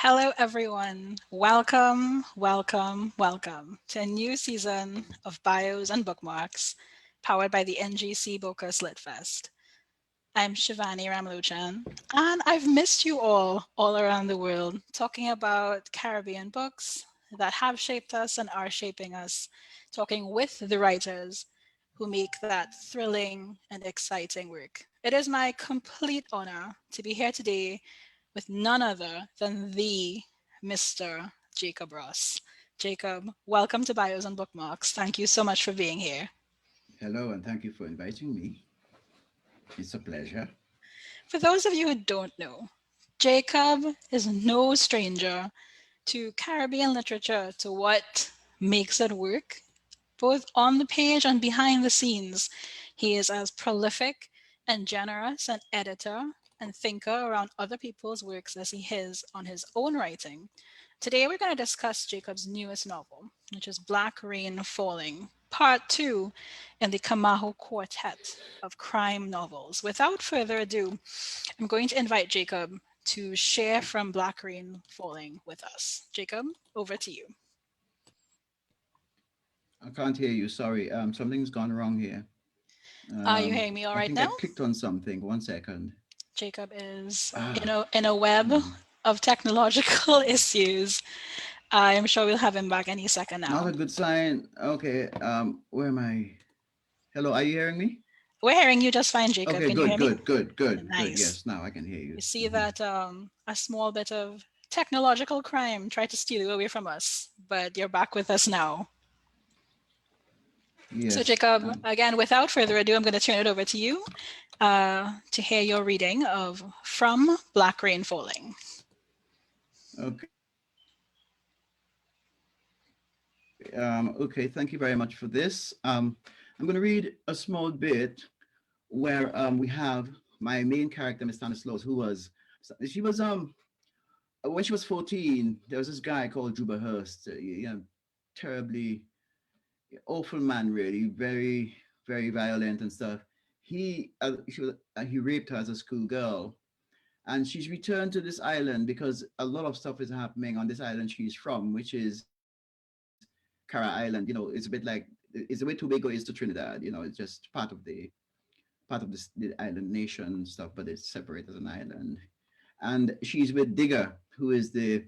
Hello, everyone. Welcome, welcome, welcome to a new season of Bios and Bookmarks powered by the NGC Bocas Lit Fest. I'm Shivani Ramlochan, and I've missed you all around the world, talking about Caribbean books that have shaped us and are shaping us, talking with the writers who make that thrilling and exciting work. It is my complete honor to be here today with none other than the Mr. Jacob Ross. Jacob, welcome to Bios and Bookmarks. Thank you so much for being here. Hello, and thank you for inviting me. It's a pleasure. For those of you who don't know, Jacob is no stranger to Caribbean literature, to what makes it work, both on the page and behind the scenes. He is as prolific and generous an editor and thinker around other people's works as he is on his own writing. Today, we're going to discuss Jacob's newest novel, which is Black Rain Falling, Part 2 in the Kamaho Quartet of crime novels. Without further ado, I'm going to invite Jacob to share from Black Rain Falling with us. Jacob, over to you. I can't hear you. Sorry. Something's gone wrong here. Are you hearing me all I right think I now? clicked on something. 1 second. Jacob is Ah, in a web hmm. of technological issues. I'm sure we'll have him back any second Not now. a good sign. Okay. Where am I? Hello. Are you hearing me? We're hearing you just fine, Jacob. Okay. Can you Good. hear me? Good. Good. Good. Good. Nice. Yes. Now I can hear you. You see that a small bit of technological crime tried to steal you away from us, but you're back with us now. So, Yes. Jacob, again, without further ado, I'm going to turn it over to you to hear your reading of From Black Rain Falling. Okay. Okay. Thank you very much for this. I'm going to read a small bit where we have my main character, Miss Stanislaus, who was she was when she was 14. There was this guy called Juba Hurst, terribly awful man, really, very very violent and stuff. He raped her as a schoolgirl, and she's returned to this island because a lot of stuff is happening on this island she's from, which is Cara Island. It's a bit like it's the way Tobago is to Trinidad. It's just part of the island nation stuff, but it's separate as an island. And she's with Digger, who is the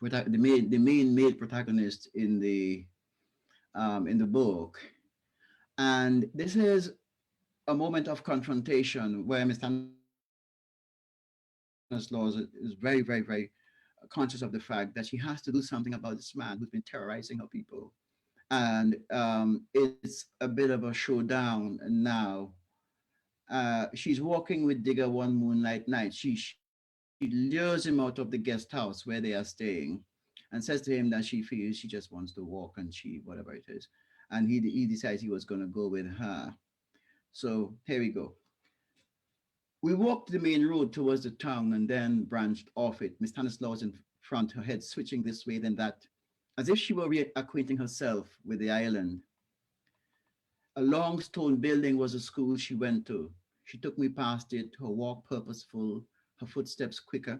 main male protagonist in the book. And this is a moment of confrontation where Miss Stanislaus is very, very, very conscious of the fact that she has to do something about this man who's been terrorizing her people. And it's a bit of a showdown now. She's walking with Digger one moonlight night. She lures him out of the guest house where they are staying and says to him that she feels she just wants to walk and she, whatever it is. And he decides he was going to go with her. So here we go. We walked the main road towards the town and then branched off it. Miss Stanislaus in front, her head switching this way, then that, as if she were reacquainting herself with the island. A long stone building was a school she went to. She took me past it, her walk purposeful, her footsteps quicker.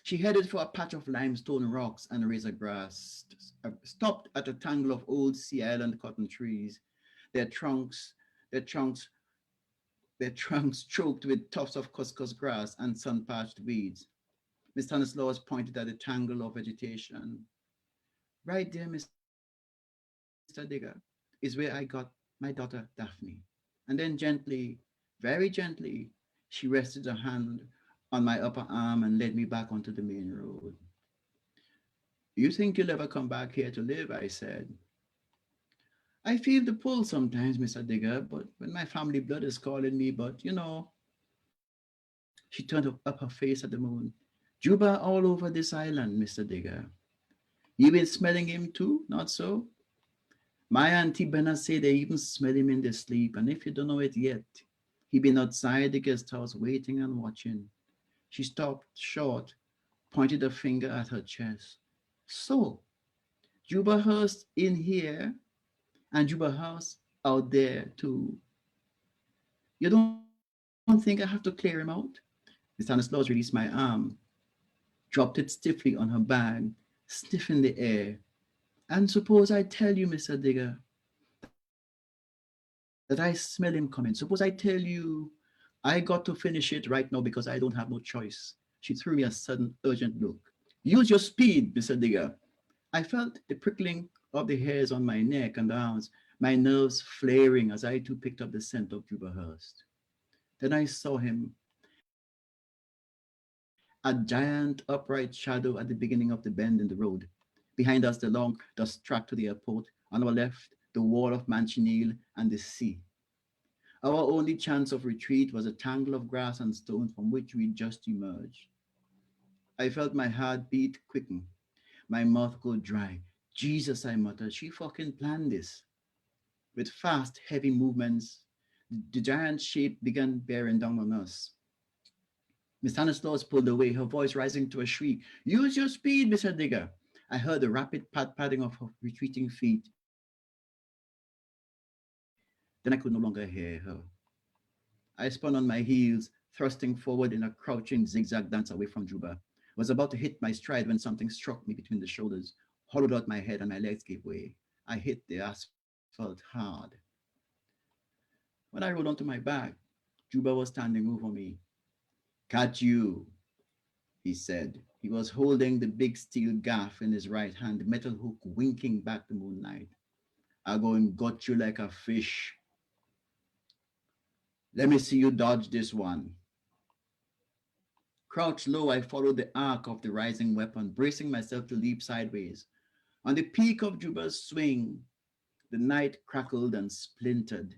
She headed for a patch of limestone rocks and razor grass, stopped at a tangle of old Sea Island cotton trees, their trunks, their trunks, their trunks choked with tufts of couscous grass and sun-parched weeds. Miss Stanislaus pointed at a tangle of vegetation. Right there, Mr. Digger, is where I got my daughter, Daphne. And then gently, very gently, she rested her hand on my upper arm and led me back onto the main road. You think you'll ever come back here to live? I said. I feel the pull sometimes, Mr. Digger, but when my family blood is calling me, but she turned up her face at the moon. Juba all over this island, Mr. Digger. You been smelling him too, not so? My auntie Benna say they even smell him in their sleep, and if you don't know it yet, he been outside the guest house waiting and watching. She stopped short, pointed a finger at her chest. So, Juba Hurst in here and Juba House out there too. You don't think I have to clear him out? Miss Stanislaus released my arm. dropped it stiffly on her bag, sniffing the air. And suppose I tell you, Mr. Digger, that I smell him coming. Suppose I tell you I got to finish it right now because I don't have no choice. She threw me a sudden, urgent look. Use your speed, Mr. Digger. I felt the prickling of the hairs on my neck and arms, my nerves flaring as I too picked up the scent of Juberhurst. Then I saw him, a giant upright shadow at the beginning of the bend in the road. Behind us, the long dust track to the airport. On our left, the wall of Manchineel and the sea. Our only chance of retreat was a tangle of grass and stone from which we just emerged. I felt my heart beat quicken, my mouth go dry. Jesus, I muttered, she fucking planned this. With fast, heavy movements, the giant shape began bearing down on us. Miss Stanislaus pulled away, her voice rising to a shriek. Use your speed, Mr. Digger. I heard the rapid padding of her retreating feet. Then I could no longer hear her. I spun on my heels, thrusting forward in a crouching zigzag dance away from Juba. Was about to hit my stride when something struck me between the shoulders, hollowed out my head, and my legs gave way. I hit the asphalt hard. When I rolled onto my back, Juba was standing over me. Catch you, he said. He was holding the big steel gaff in his right hand, the metal hook winking back the moonlight. I go and got you like a fish. Let me see you dodge this one. Crouched low, I followed the arc of the rising weapon, bracing myself to leap sideways. On the peak of Juba's swing, the night crackled and splintered.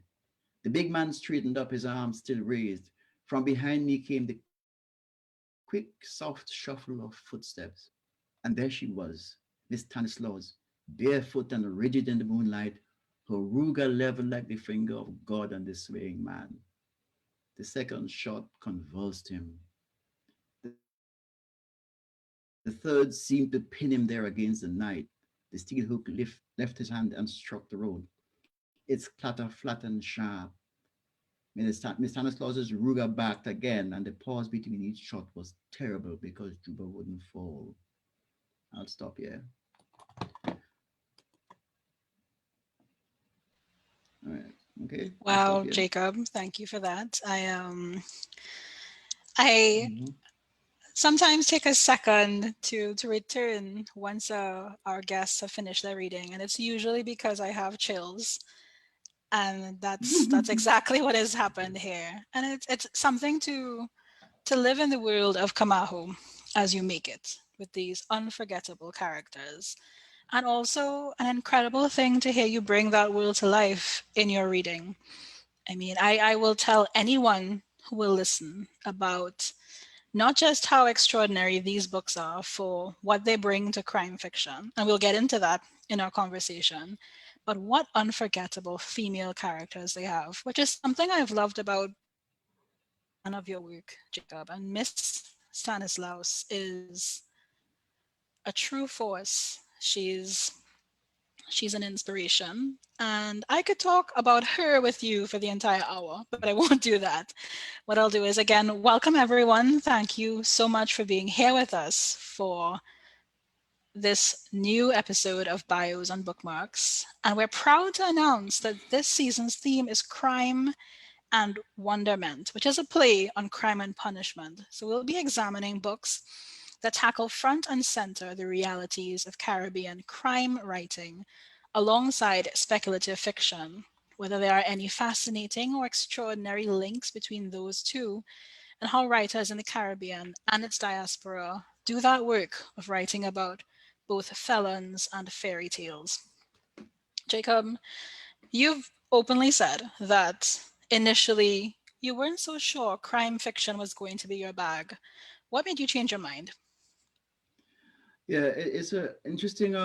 The big man straightened up, his arms still raised. From behind me came the quick, soft shuffle of footsteps. And there she was, Miss Stanislaus, barefoot and rigid in the moonlight, her ruga level like the finger of God on the swaying man. The second shot convulsed him. The third seemed to pin him there against the night. The steel hook left his hand and struck the road. Its clatter flat and sharp. Miss Stanislaus's Ruger backed again, and the pause between each shot was terrible because Juba wouldn't fall. I'll stop here. All right. Okay. I'll stop Wow, here. Jacob, thank you for that. I Mhm. sometimes take a second to return once our guests have finished their reading, and it's usually because I have chills, and that's exactly what has happened here. And it's something to live in the world of Kamahu as you make it with these unforgettable characters. And also an incredible thing to hear you bring that world to life in your reading. I mean, I will tell anyone who will listen about not just how extraordinary these books are for what they bring to crime fiction, and we'll get into that in our conversation, but what unforgettable female characters they have, which is something I've loved about being a fan of your work, Jacob. And Miss Stanislaus is a true force. She's an inspiration. And I could talk about her with you for the entire hour, but I won't do that. What I'll do is, again, welcome everyone. Thank you so much for being here with us for this new episode of Bios and Bookmarks. And we're proud to announce that this season's theme is crime and Wonderment, which is a play on crime and punishment. So we'll be examining books that tackle front and center the realities of Caribbean crime writing alongside speculative fiction, whether there are any fascinating or extraordinary links between those two, and how writers in the Caribbean and its diaspora do that work of writing about both felons and fairy tales. Jacob, you've openly said that initially you weren't so sure crime fiction was going to be your bag. What made you change your mind? Yeah, it's a interesting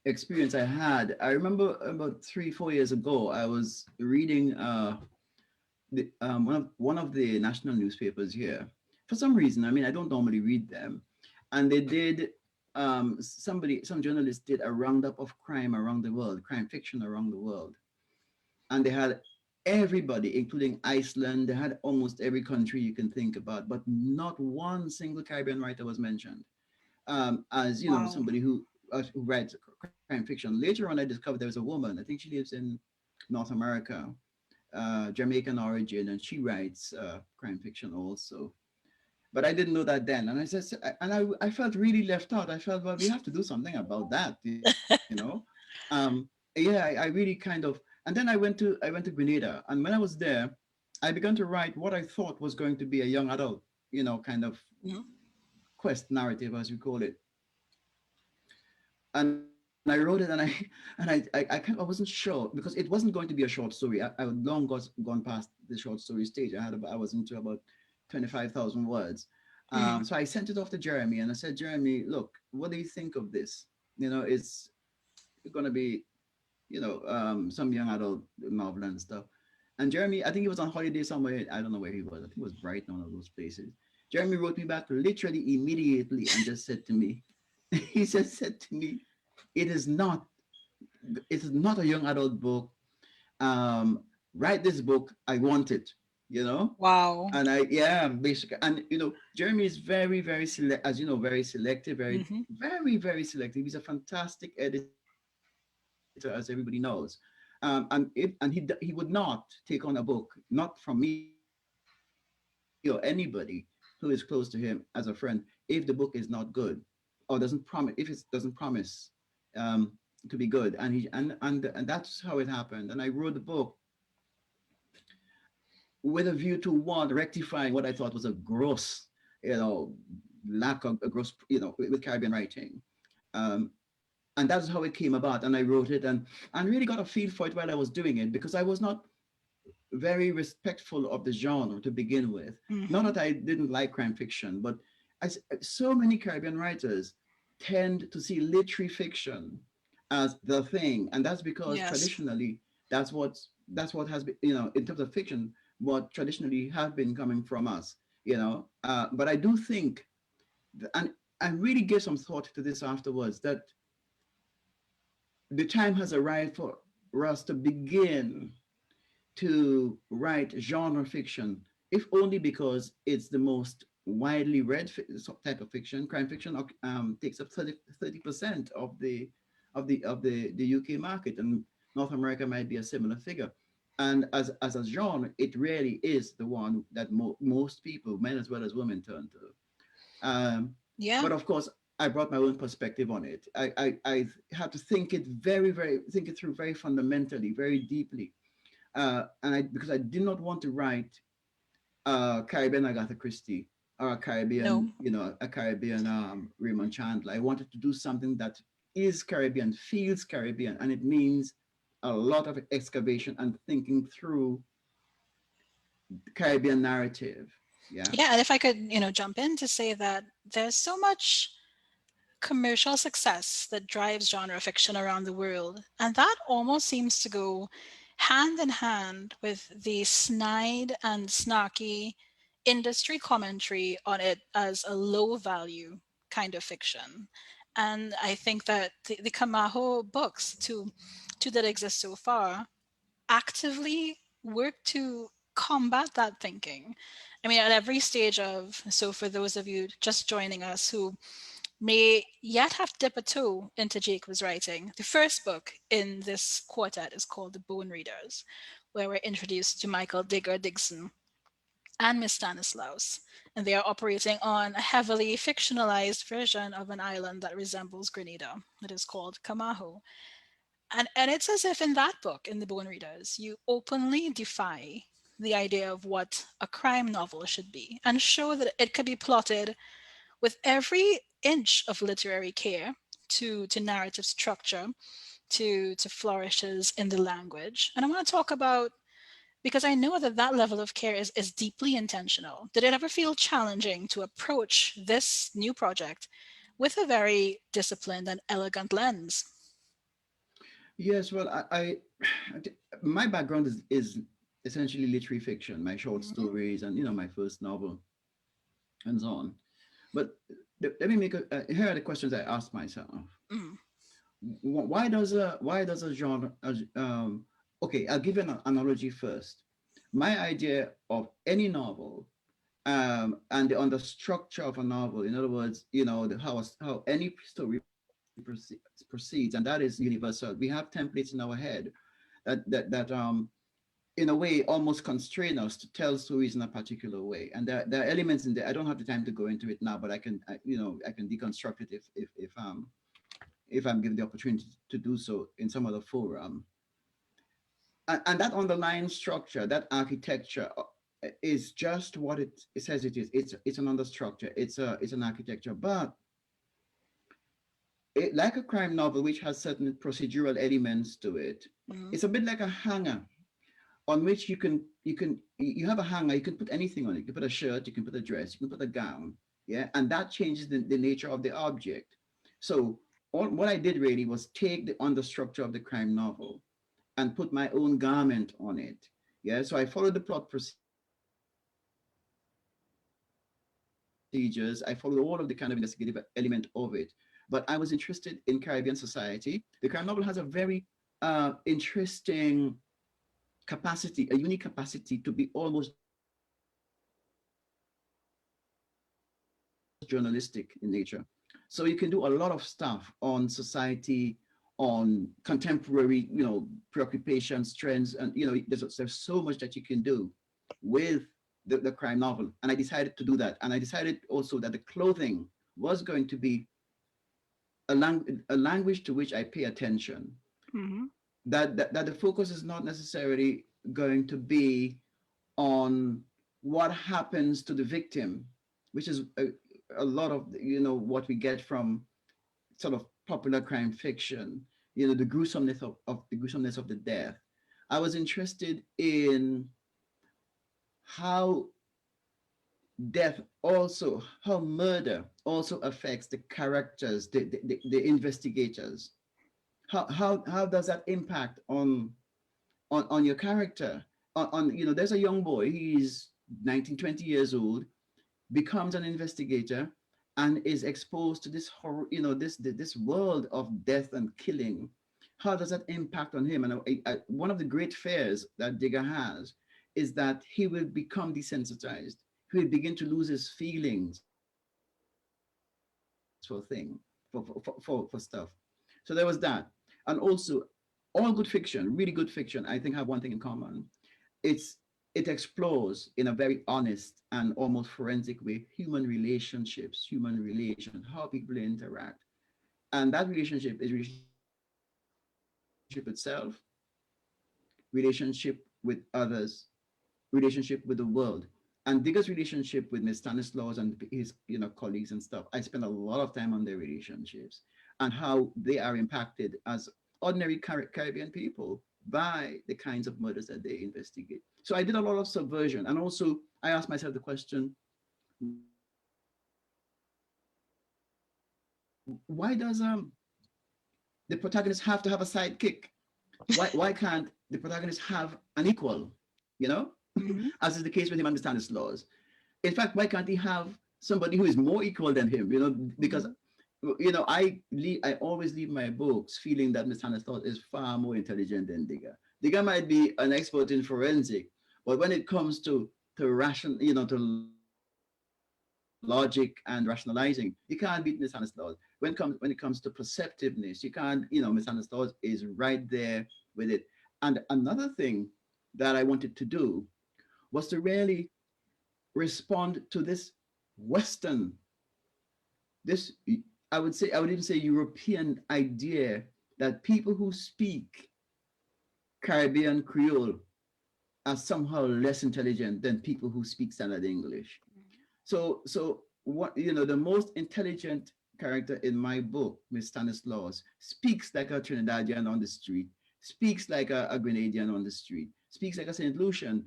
experience I had. I remember about 3 4 years ago, I was reading one of the national newspapers here. For some reason, I mean, I don't normally read them, and they did some journalists did a roundup of crime around the world, crime fiction around the world, and they had everybody, including Iceland. They had almost every country you can think about, but not one single Caribbean writer was mentioned. As you know, Wow. somebody who writes crime fiction. Later on, I discovered there was a woman. I think she lives in North America, Jamaican origin, and she writes crime fiction also. But I didn't know that then, and I felt really left out. I felt, well, we have to do something about that, Um, yeah, I really kind of, and then I went to Grenada, and when I was there, I began to write what I thought was going to be a young adult, kind of Mhm. quest narrative, as we call it. And I wrote it, and I wasn't sure because it wasn't going to be a short story. I had long gone past the short story stage. I was into about 25,000 words. Mhm. So I sent it off to Jeremy, and I said, Jeremy, look, what do you think of this? It's going to be, some young adult novel and stuff. And Jeremy, I think he was on holiday somewhere. I don't know where he was. I think it was Brighton, one of those places. Jeremy wrote me back literally immediately and just said to me, he just said to me, it is not, it is not a young adult book. Write this book. I want it, you know? Wow. And yeah, basically, and Jeremy is very, very select, as you know, very selective, very, Mhm. very, very selective. He's a fantastic editor, as everybody knows. And he would not take on a book, not from me or anybody who is close to him as a friend, if the book is not good or doesn't promise, to be good. And that's how it happened. And I wrote the book with a view to one rectifying what I thought was a gross, you know, lack of a gross, with Caribbean writing. Um, and that's how it came about. And I wrote it and really got a feel for it while I was doing it because I was not very respectful of the genre to begin with. Not Mhm. that I didn't like crime fiction, but so many Caribbean writers tend to see literary fiction as the thing, and that's because Yes. traditionally that's what has been, in terms of fiction, what traditionally have been coming from us. But I do think, and I really gave some thought to this afterwards, that the time has arrived for us to begin to write genre fiction, if only because it's the most widely read type of fiction. Crime fiction takes up 30% of the UK market, and North America might be a similar figure. And as a genre, it really is the one that most people, men as well as women, turn to. Yeah. But of course, I brought my own perspective on it. I had to think it through very fundamentally, very deeply, and because I did not want to write Caribbean Agatha Christie or No. A Caribbean Raymond Chandler. I wanted to do something that is Caribbean, feels Caribbean, and it means a lot of excavation and thinking through the Caribbean narrative. Yeah. Yeah, and if I could, jump in to say that there's so much commercial success that drives genre fiction around the world. And that almost seems to go hand in hand with the snide and snarky industry commentary on it as a low value kind of fiction. And I think that the Kamaho books, two that exist so far, actively work to combat that thinking. I mean, at every stage of, so for those of you just joining us who may yet have to dip a toe into Jacob's writing. The first book in this quartet is called The Bone Readers, where we're introduced to Michael Digger Dixon and Miss Stanislaus, and they are operating on a heavily fictionalized version of an island that resembles Grenada. It is called Camajo. And it's as if in that book, in The Bone Readers, you openly defy the idea of what a crime novel should be and show that it could be plotted with every inch of literary care to narrative structure, to flourishes in the language. And I want to talk about, because I know that that level of care is deeply intentional. Did it ever feel challenging to approach this new project with a very disciplined and elegant lens? Yes. Well, my background is essentially literary fiction, my short Mhm. stories, and my first novel, and so on. But let me make here are the questions I asked myself. Mm. Why does a genre okay, I'll give you an analogy first. My idea of any novel, and on the structure of a novel, in other words, how any story proceeds, and that is universal. We have templates in our head that in a way almost constrain us to tell stories in a particular way. And there are elements in there. I don't have the time to go into it now, but I can deconstruct it if I'm given the opportunity to do so in some other forum. And that underlying structure, that architecture, is just what it says it is. It's an understructure. It's an architecture, but like a crime novel, which has certain procedural elements to it, Mhm. it's a bit like a hanger on which you have a hanger. You can put anything on it. You can put a shirt. You can put a dress. You can put a gown. Yeah, and that changes the nature of the object. So what I did really was take the understructure of the crime novel and put my own garment on it. Yeah, so I followed the plot procedures. I followed all of the kind of investigative element of it. But I was interested in Caribbean society. The crime novel has a very interesting capacity, a unique capacity to be almost journalistic in nature. So you can do a lot of stuff on society, on contemporary, preoccupations, trends, and there's so much that you can do with the crime novel. And I decided to do that. And I decided also that the clothing was going to be a language to which I pay attention. Mhm. That the focus is not necessarily going to be on what happens to the victim, which is a lot of what we get from sort of popular crime fiction. The gruesomeness of the death. I was interested in how how murder also affects the characters, the investigators. How does that impact on your character? There's a young boy. He's 19, 20 years old, becomes an investigator, and is exposed to this horror, this world of death and killing. How does that impact on him? And one of the great fears that Digger has is that he will become desensitized. He will begin to lose his feelings for stuff. So there was that. And also, all good fiction, really good fiction, I think have one thing in common. It's it explores in a very honest and almost forensic way human relation, how people interact. And that relationship is relationship itself, relationship with others, relationship with the world. And Digger's relationship with Miss Stanislaus and his colleagues and stuff, I spent a lot of time on their relationships and how they are impacted as ordinary Caribbean people by the kinds of murders that they investigate. So I did a lot of subversion, and also I asked myself the question: why does the protagonist have to have a sidekick? Why can't the protagonist have an equal? You know, as is the case with Mhm. him and Mr. Stanislaus. In fact, why can't he have somebody who is more equal than him? Because Mhm. I always leave my books feeling that Mr. Stanislaus is far more intelligent than Digger. Digger might be an expert in forensic, but when it comes to to logic and rationalizing, you can't beat Miss Stanislaus. When it comes to perceptiveness, you can't. Miss Stanislaus is right there with it. And another thing that I wanted to do was to really respond to this Western, this, I would even say European idea that people who speak Caribbean Creole are somehow less intelligent than people who speak standard English. So what the most intelligent character in my book, Miss Stanislaus, speaks like a Trinidadian on the street, speaks like a Grenadian on the street, speaks like a St. Lucian,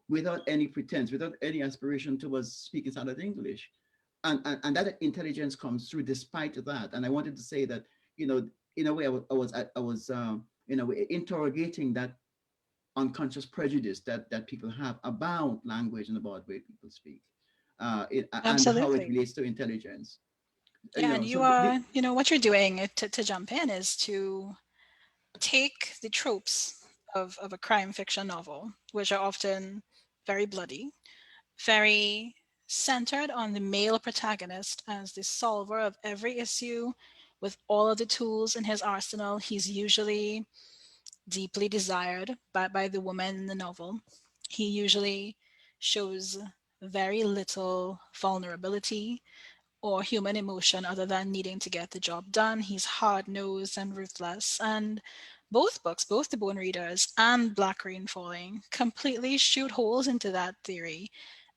without any pretense, without any aspiration towards speaking standard English. And that intelligence comes through despite that. And I wanted to say that, in a way, I was interrogating that unconscious prejudice that people have about language and about way people speak, and how it Absolutely. relates to intelligence. Yeah, and you So what you're doing to jump in is to take the tropes of a crime fiction novel, which are often very bloody, very centered on the male protagonist as the solver of every issue with all of the tools in his arsenal. He's usually deeply desired by the woman in the novel. He usually shows very little vulnerability or human emotion other than needing to get the job done. He's hard nosed and ruthless. And both books, both The Bone Readers and Black Rain Falling, completely shoot holes into that theory.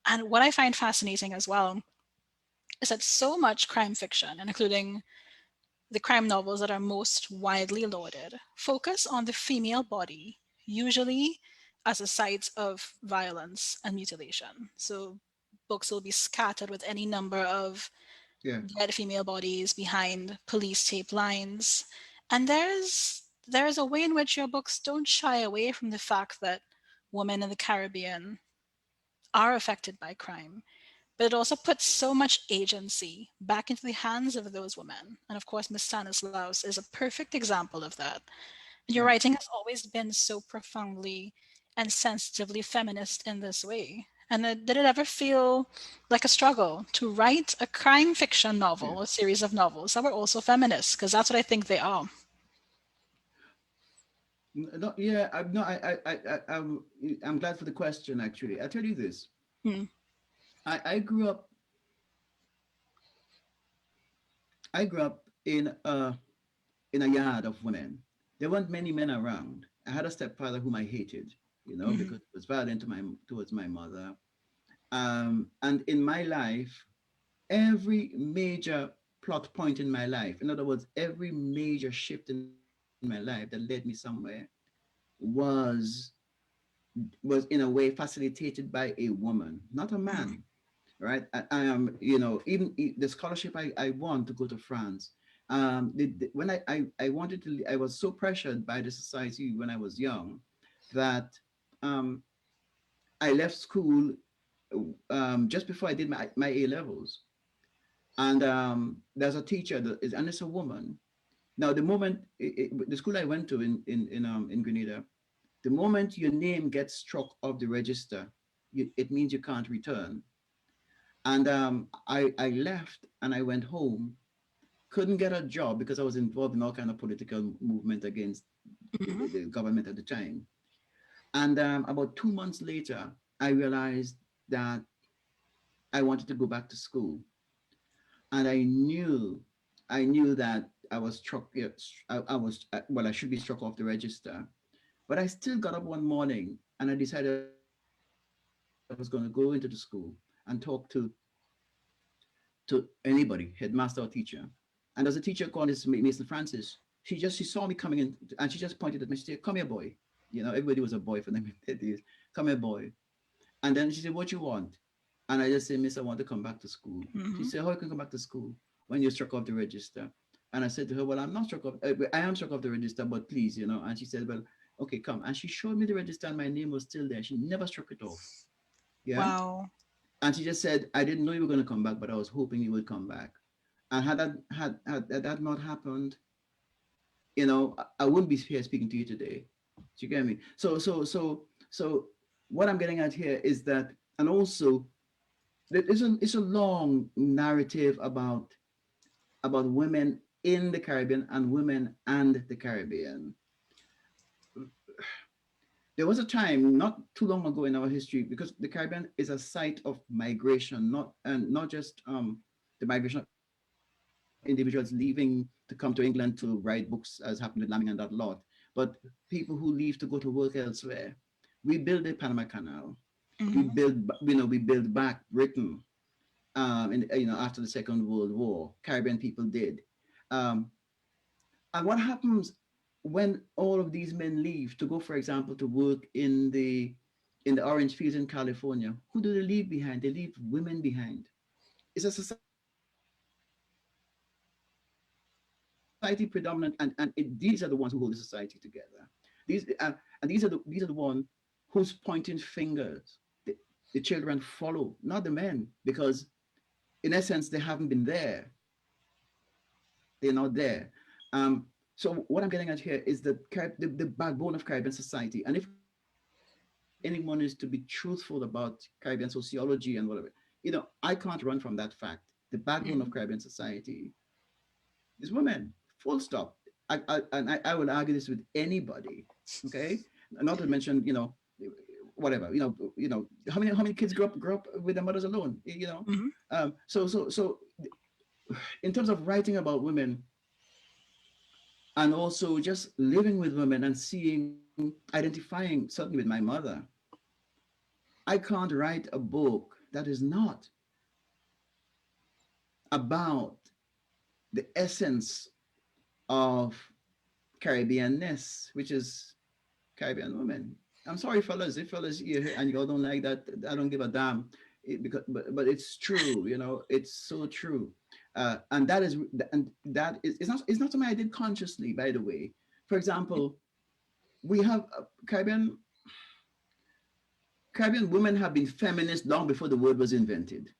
And what I find fascinating as well is that so much crime fiction, including the crime novels that are most widely lauded, focus on the female body, usually as a site of violence and mutilation. So books will be scattered with any number of Yeah. dead female bodies behind police tape lines. And there's a way in which your books don't shy away from the fact that women in the Caribbean are affected by crime, but it also puts so much agency back into the hands of those women. And of course, Miss Stanislaus is a perfect example of that. And your Right. writing has always been so profoundly and sensitively feminist in this way. And did it ever feel like a struggle to write a crime fiction Yeah. novel, a series of novels that were also feminist? Because that's what I think they are. No, yeah, I'm no, I'm glad for the question. Actually, I'll tell you this. Hmm. I grew up. I grew up in a yard of women. There weren't many men around. I had a stepfather whom I hated, Hmm. because he was violent towards my mother. And in my life, every major plot point in my life, in other words, every major shift in my life that led me somewhere, was was in a way facilitated by a woman, not a Hmm. man. Right? I am, even the scholarship I won to go to France. When I wanted to, I was so pressured by the society when I was young that um, I left school just before I did my A levels. And there's a teacher and it's a woman. Now, the school I went to in Grenada, the moment your name gets struck off the register, it means you can't return. And I left and I went home, couldn't get a job because I was involved in all kind of political movement against Hmm. the government at the time. And about 2 months later, I realized that I wanted to go back to school. And I knew that I was struck, yeah, I was, well, I should be struck off the register. But I still got up one morning and I decided I was going to go into the school and talk to anybody, headmaster or teacher. And there's a teacher called this Mason Francis. She saw me coming in and she just pointed at me. She said, "Come here, boy." Everybody was a boy for them in the days. "Come here, boy." And then she said, "What you want?" And I just said, "Miss, I want to come back to school." She Hmm. said, "How you can come back to school when you're struck off the register?" And I said to her, "Well, I'm not struck off. I am struck off the register, but please." And she said, "Well, okay, come." And she showed me the register, and my name was still there. She never struck it off. Yeah. Wow. And she just said, "I didn't know you were going to come back, but I was hoping you would come back." And had that not happened, I wouldn't be here speaking to you today. Do you get me? So what I'm getting at here is that, and also it's a long narrative about women in the Caribbean and women and the Caribbean. There was a time not too long ago in our history, because the Caribbean is a site of migration, not just the migration of individuals leaving to come to England to write books, as happened with Lamming and that lot, but people who leave to go to work elsewhere. We built the Panama Canal. Hmm. We built back Britain. After the Second World War, Caribbean people did. Um, and what happens when all of these men leave to go, for example, to work in the orange fields in California? Who do they leave behind? They leave women behind. It's a society predominant, and these are the ones who hold the society together. These and these are the one who's pointing fingers. The children follow, not the men, because in essence they haven't been there. They're not there. So what I'm getting at here is the backbone of Caribbean society. And if anyone is to be truthful about Caribbean sociology and whatever, I can't run from that fact. The backbone of Caribbean Mhm. society is women. Full stop. I will argue this with anybody. Okay, not to mention, whatever, how many kids grow up with their mothers alone. Mhm. So in terms of writing about women, and also just living with women and seeing, identifying, certainly with my mother, I can't write a book that is not about the essence of Caribbeanness, which is Caribbean women. I'm sorry, fellas, if fellas here and y'all don't like that, I don't give a damn. But it's true, it's so true. And that is it's not something I did consciously, by the way. For example, we have Caribbean women have been feminists long before the word was invented.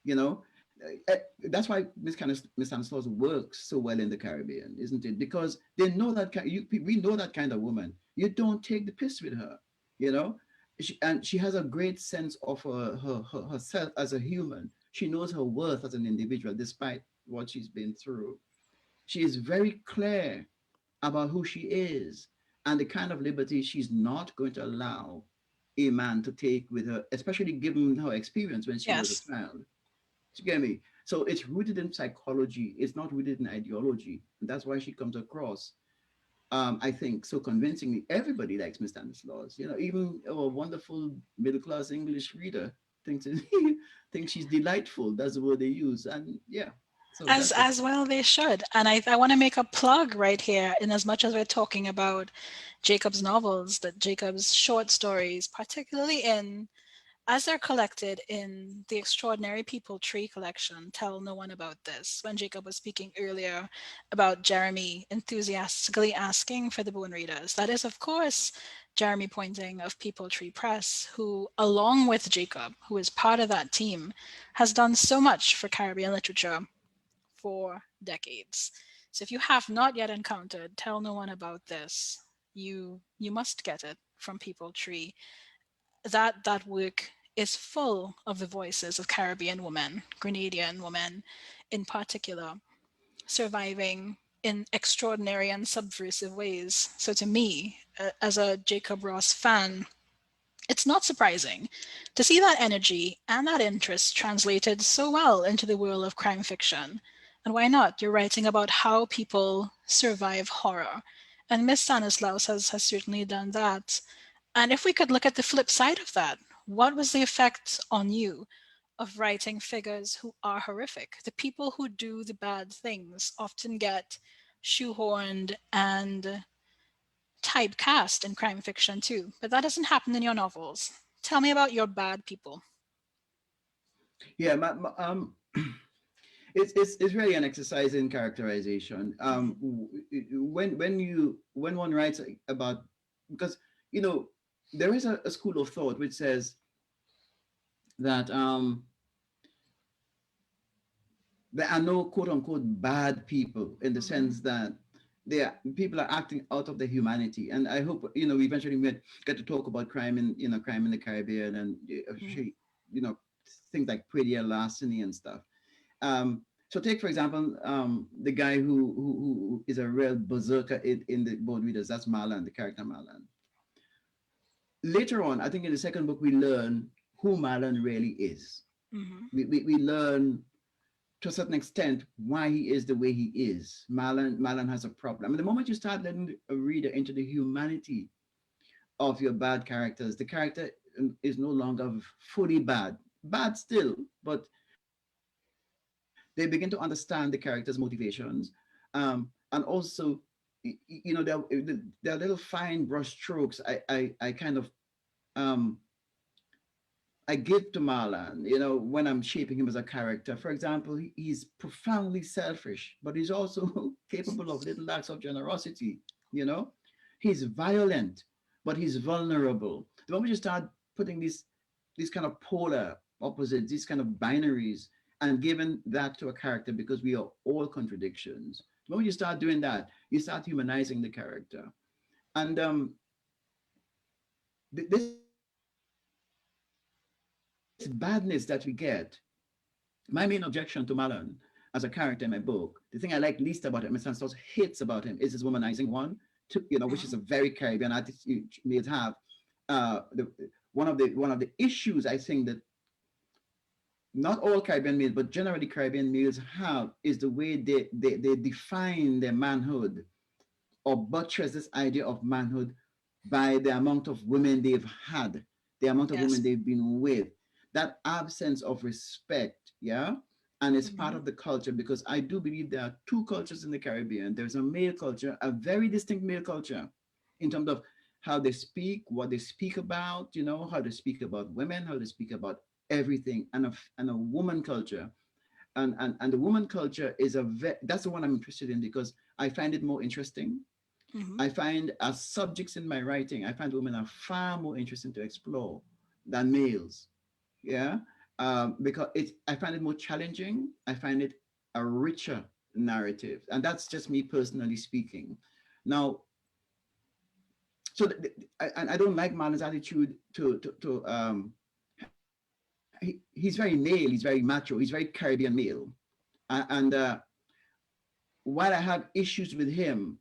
You know, that's why Miss Stanislaus works so well in the Caribbean, isn't it? Because they know we know that kind of woman. You don't take the piss with her, you know. And she has a great sense of herself as a human. She knows her worth as an individual, despite what she's been through. She is very clear about who she is and the kind of liberty she's not going to allow a man to take with her, especially given her experience when she was a Yes. child. You get me? So it's rooted in psychology. It's not rooted in ideology. And that's why she comes across, I think, so convincingly. Everybody likes Miss Stanislaus. Even our wonderful middle class English reader thinks thinks she's delightful. That's the word they use. And yeah, so As that's it. as well they should. And I want to make a plug right here, in as much as we're talking about Jacob's novels, that Jacob's short stories, particularly in as they're collected in the Extraordinary People Tree collection, Tell No One About This, when Jacob was speaking earlier about Jeremy enthusiastically asking for the Bone Readers. That is, of course, Jeremy Pointing of People Tree Press, who, along with Jacob, who is part of that team, has done so much for Caribbean literature for decades. So if you have not yet encountered Tell No One About This, you must get it from People Tree. That work is full of the voices of Caribbean women, Grenadian women in particular, surviving in extraordinary and subversive ways. So to me, as a Jacob Ross fan, it's not surprising to see that energy and that interest translated so well into the world of crime fiction. And why not? You're writing about how people survive horror. And Miss Stanislaus has certainly done that. And if we could look at the flip side of that, what was the effect on you of writing figures who are horrific? The people who do the bad things often get shoehorned and typecast in crime fiction too, but that doesn't happen in your novels. Tell me about your bad people. Yeah, it's really an exercise in characterization. When one writes about, because you know there is a school of thought which says that there are no quote unquote bad people, in the Mhm. sense that people are acting out of their humanity. And I hope we eventually get to talk about crime in the Caribbean, and Mhm. especially things like pretty larceny and stuff. So take for example the guy who is a real berserker in the board readers. That's Marlon, the character Marlon. Later on, I think in the second book, we learn who Marlon really is. Mhm. We learn to a certain extent why he is the way he is. Marlon has a problem. And the moment you start letting a reader into the humanity of your bad characters, the character is no longer fully bad. Bad still, but they begin to understand the character's motivations. And also, there are little fine brush strokes I kind of um, I give to Marlon, when I'm shaping him as a character. For example, he's profoundly selfish, but he's also capable of little acts of generosity. You know, he's violent, but he's vulnerable. The moment you start putting these kind of polar opposites, these kind of binaries, and giving that to a character, because we are all contradictions. When you start doing that, you start humanizing the character. And this badness that we get, my main objection to Marlon as a character in my book, the thing I like least about him, Mr. Stolz hates about him, is his womanizing one, which is a very Caribbean Mhm. attitude males have. One of the issues I think that not all Caribbean males, but generally Caribbean males have is the way they define their manhood or buttress this idea of manhood by the amount of women they've had, the amount of women Yes. they've been with, that absence of respect, yeah? And it's part Mhm. of the culture because I do believe there are two cultures in the Caribbean. There's a male culture, a very distinct male culture in terms of how they speak, what they speak about, how they speak about women, how they speak about everything, and a woman culture. And the woman culture is that's the one I'm interested in because I find it more interesting. Mhm. I find as subjects in my writing, I find women are far more interesting to explore than males. Yeah, because I find it more challenging. I find it a richer narrative, and that's just me personally speaking. Now, and I don't like Marlon's attitude to he's very male, he's very macho, he's very Caribbean male, and while I have issues with him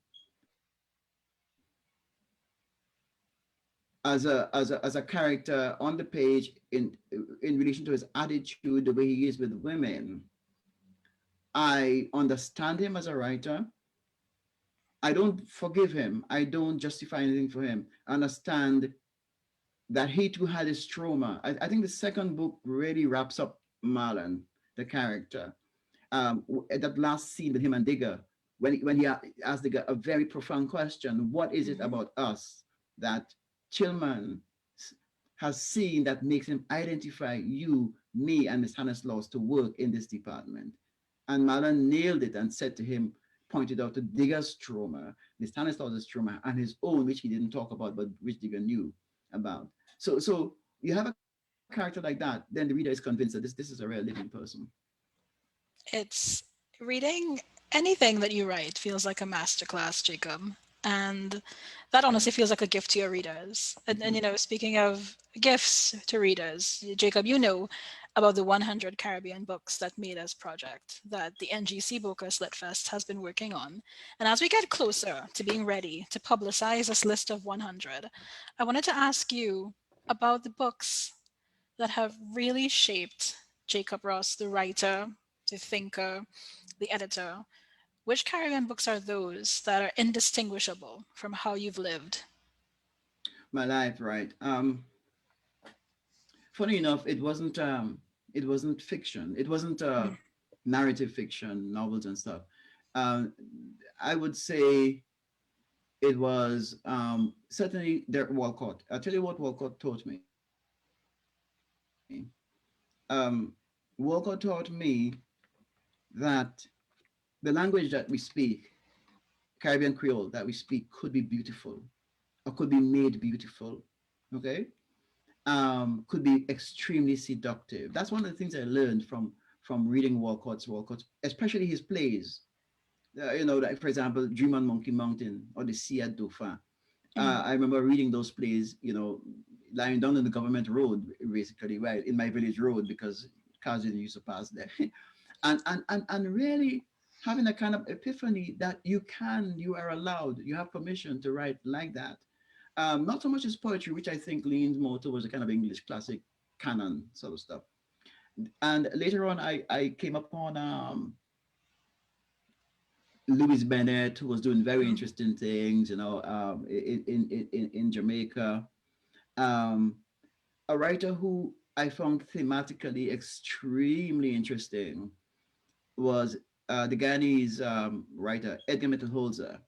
as a character on the page in relation to his attitude, the way he is with women. I understand him as a writer. I don't forgive him. I don't justify anything for him. I understand that he too had his trauma. I think the second book really wraps up Marlon, the character. That last scene with him and Digger, when he asked Digger a very profound question: what is it Mhm. about us that Chillman has seen that makes him identify you, me, and Miss Stanislaus to work in this department? And Marlon nailed it and said to him, pointed out to Digger's trauma, Miss Stanislaus's trauma, and his own, which he didn't talk about, but which Digger knew about. So you have a character like that, then the reader is convinced that this is a real living person. It's reading anything that you write feels like a masterclass, Jacob. And that honestly feels like a gift to your readers. And speaking of gifts to readers, Jacob, you know about the 100 Caribbean books that made us project that the NGC Bocas Lit Fest has been working on. And as we get closer to being ready to publicize this list of 100, I wanted to ask you about the books that have really shaped Jacob Ross, the writer, the thinker, the editor. Which Caribbean books are those that are indistinguishable from how you've lived? My life, right? Funny enough, it wasn't fiction. It wasn't narrative fiction, novels and stuff. Um, I would say it was certainly Derek Walcott. I'll tell you what Walcott taught me. Walcott taught me that the language that we speak, Caribbean Creole that we speak, could be beautiful or could be made beautiful. Okay, could be extremely seductive. That's one of the things I learned from reading Walcott, especially his plays. Like for example, Dream on Monkey Mountain or The Sea at Dauphin. Mhm. I remember reading those plays, lying down in the government road, basically, right in my village road because cars didn't used to pass there, and really having a kind of epiphany that you are allowed, you have permission to write like that. Not so much as poetry, which I think leans more towards a kind of English classic canon sort of stuff. And later on, I came upon Louis Bennett, who was doing very Mhm. interesting things, in Jamaica. Um, a writer who I found thematically extremely interesting was the Ghanese writer Edgar Mittelholzer,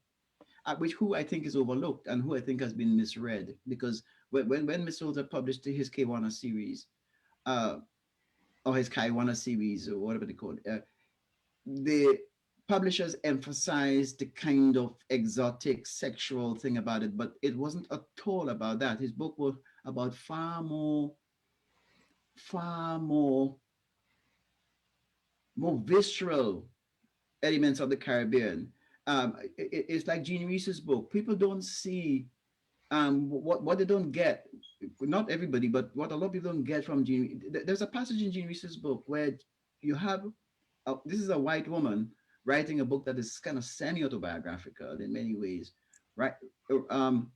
who I think is overlooked and who I think has been misread because when Mittelholzer published his K1 series, uh, or his Kaiwana series or whatever they call it, the publishers emphasized the kind of exotic sexual thing about it, but it wasn't at all about that. His book was about far more visceral elements of the Caribbean. It's like Jean Reese's book. People don't see what they don't get. Not everybody, but what a lot of people don't get from Jean. There's a passage in Jean Reese's book where you have this is a white woman writing a book that is kind of semi-autobiographical in many ways, right? Um,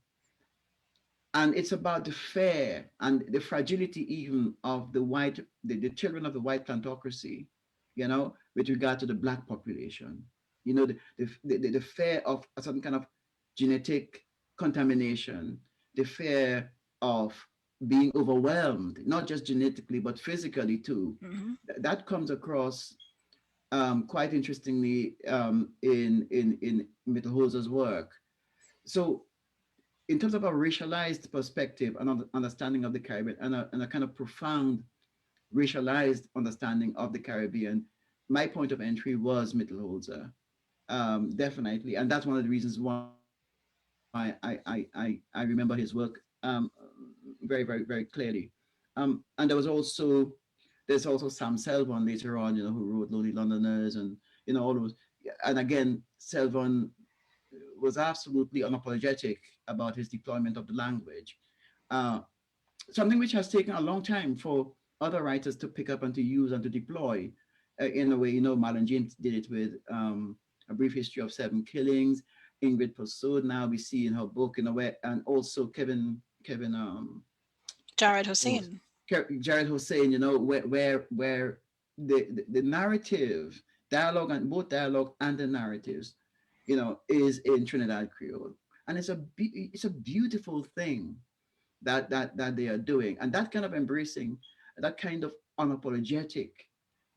and it's about the fear and the fragility even of the children of the white plantocracy, with regard to the black population. The fear of a certain kind of genetic contamination, the fear of being overwhelmed, not just genetically but physically too. Hmm. That comes across quite interestingly in Mittelholzer's work. So in terms of a racialized perspective and understanding of the Caribbean, and a kind of profound racialized understanding of the Caribbean, my point of entry was Mittelholzer, definitely, and that's one of the reasons why I remember his work very, very, very clearly. And there's also Sam Selvon later on, who wrote Lonely Londoners and all those. And again, Selvon was absolutely unapologetic about his deployment of the language. Uh, Something which has taken a long time for other writers to pick up and to use and to deploy in a way. Marlon James did it with A Brief History of Seven Killings. Ingrid Persaud, now we see in her book in a way, and also Kevin Jared oh, Hussein. Jared Hussein, where the narrative, dialogue, and both dialogue and the narratives, is in Trinidad Creole, and it's a beautiful thing that they are doing, and that kind of embracing, that kind of unapologetic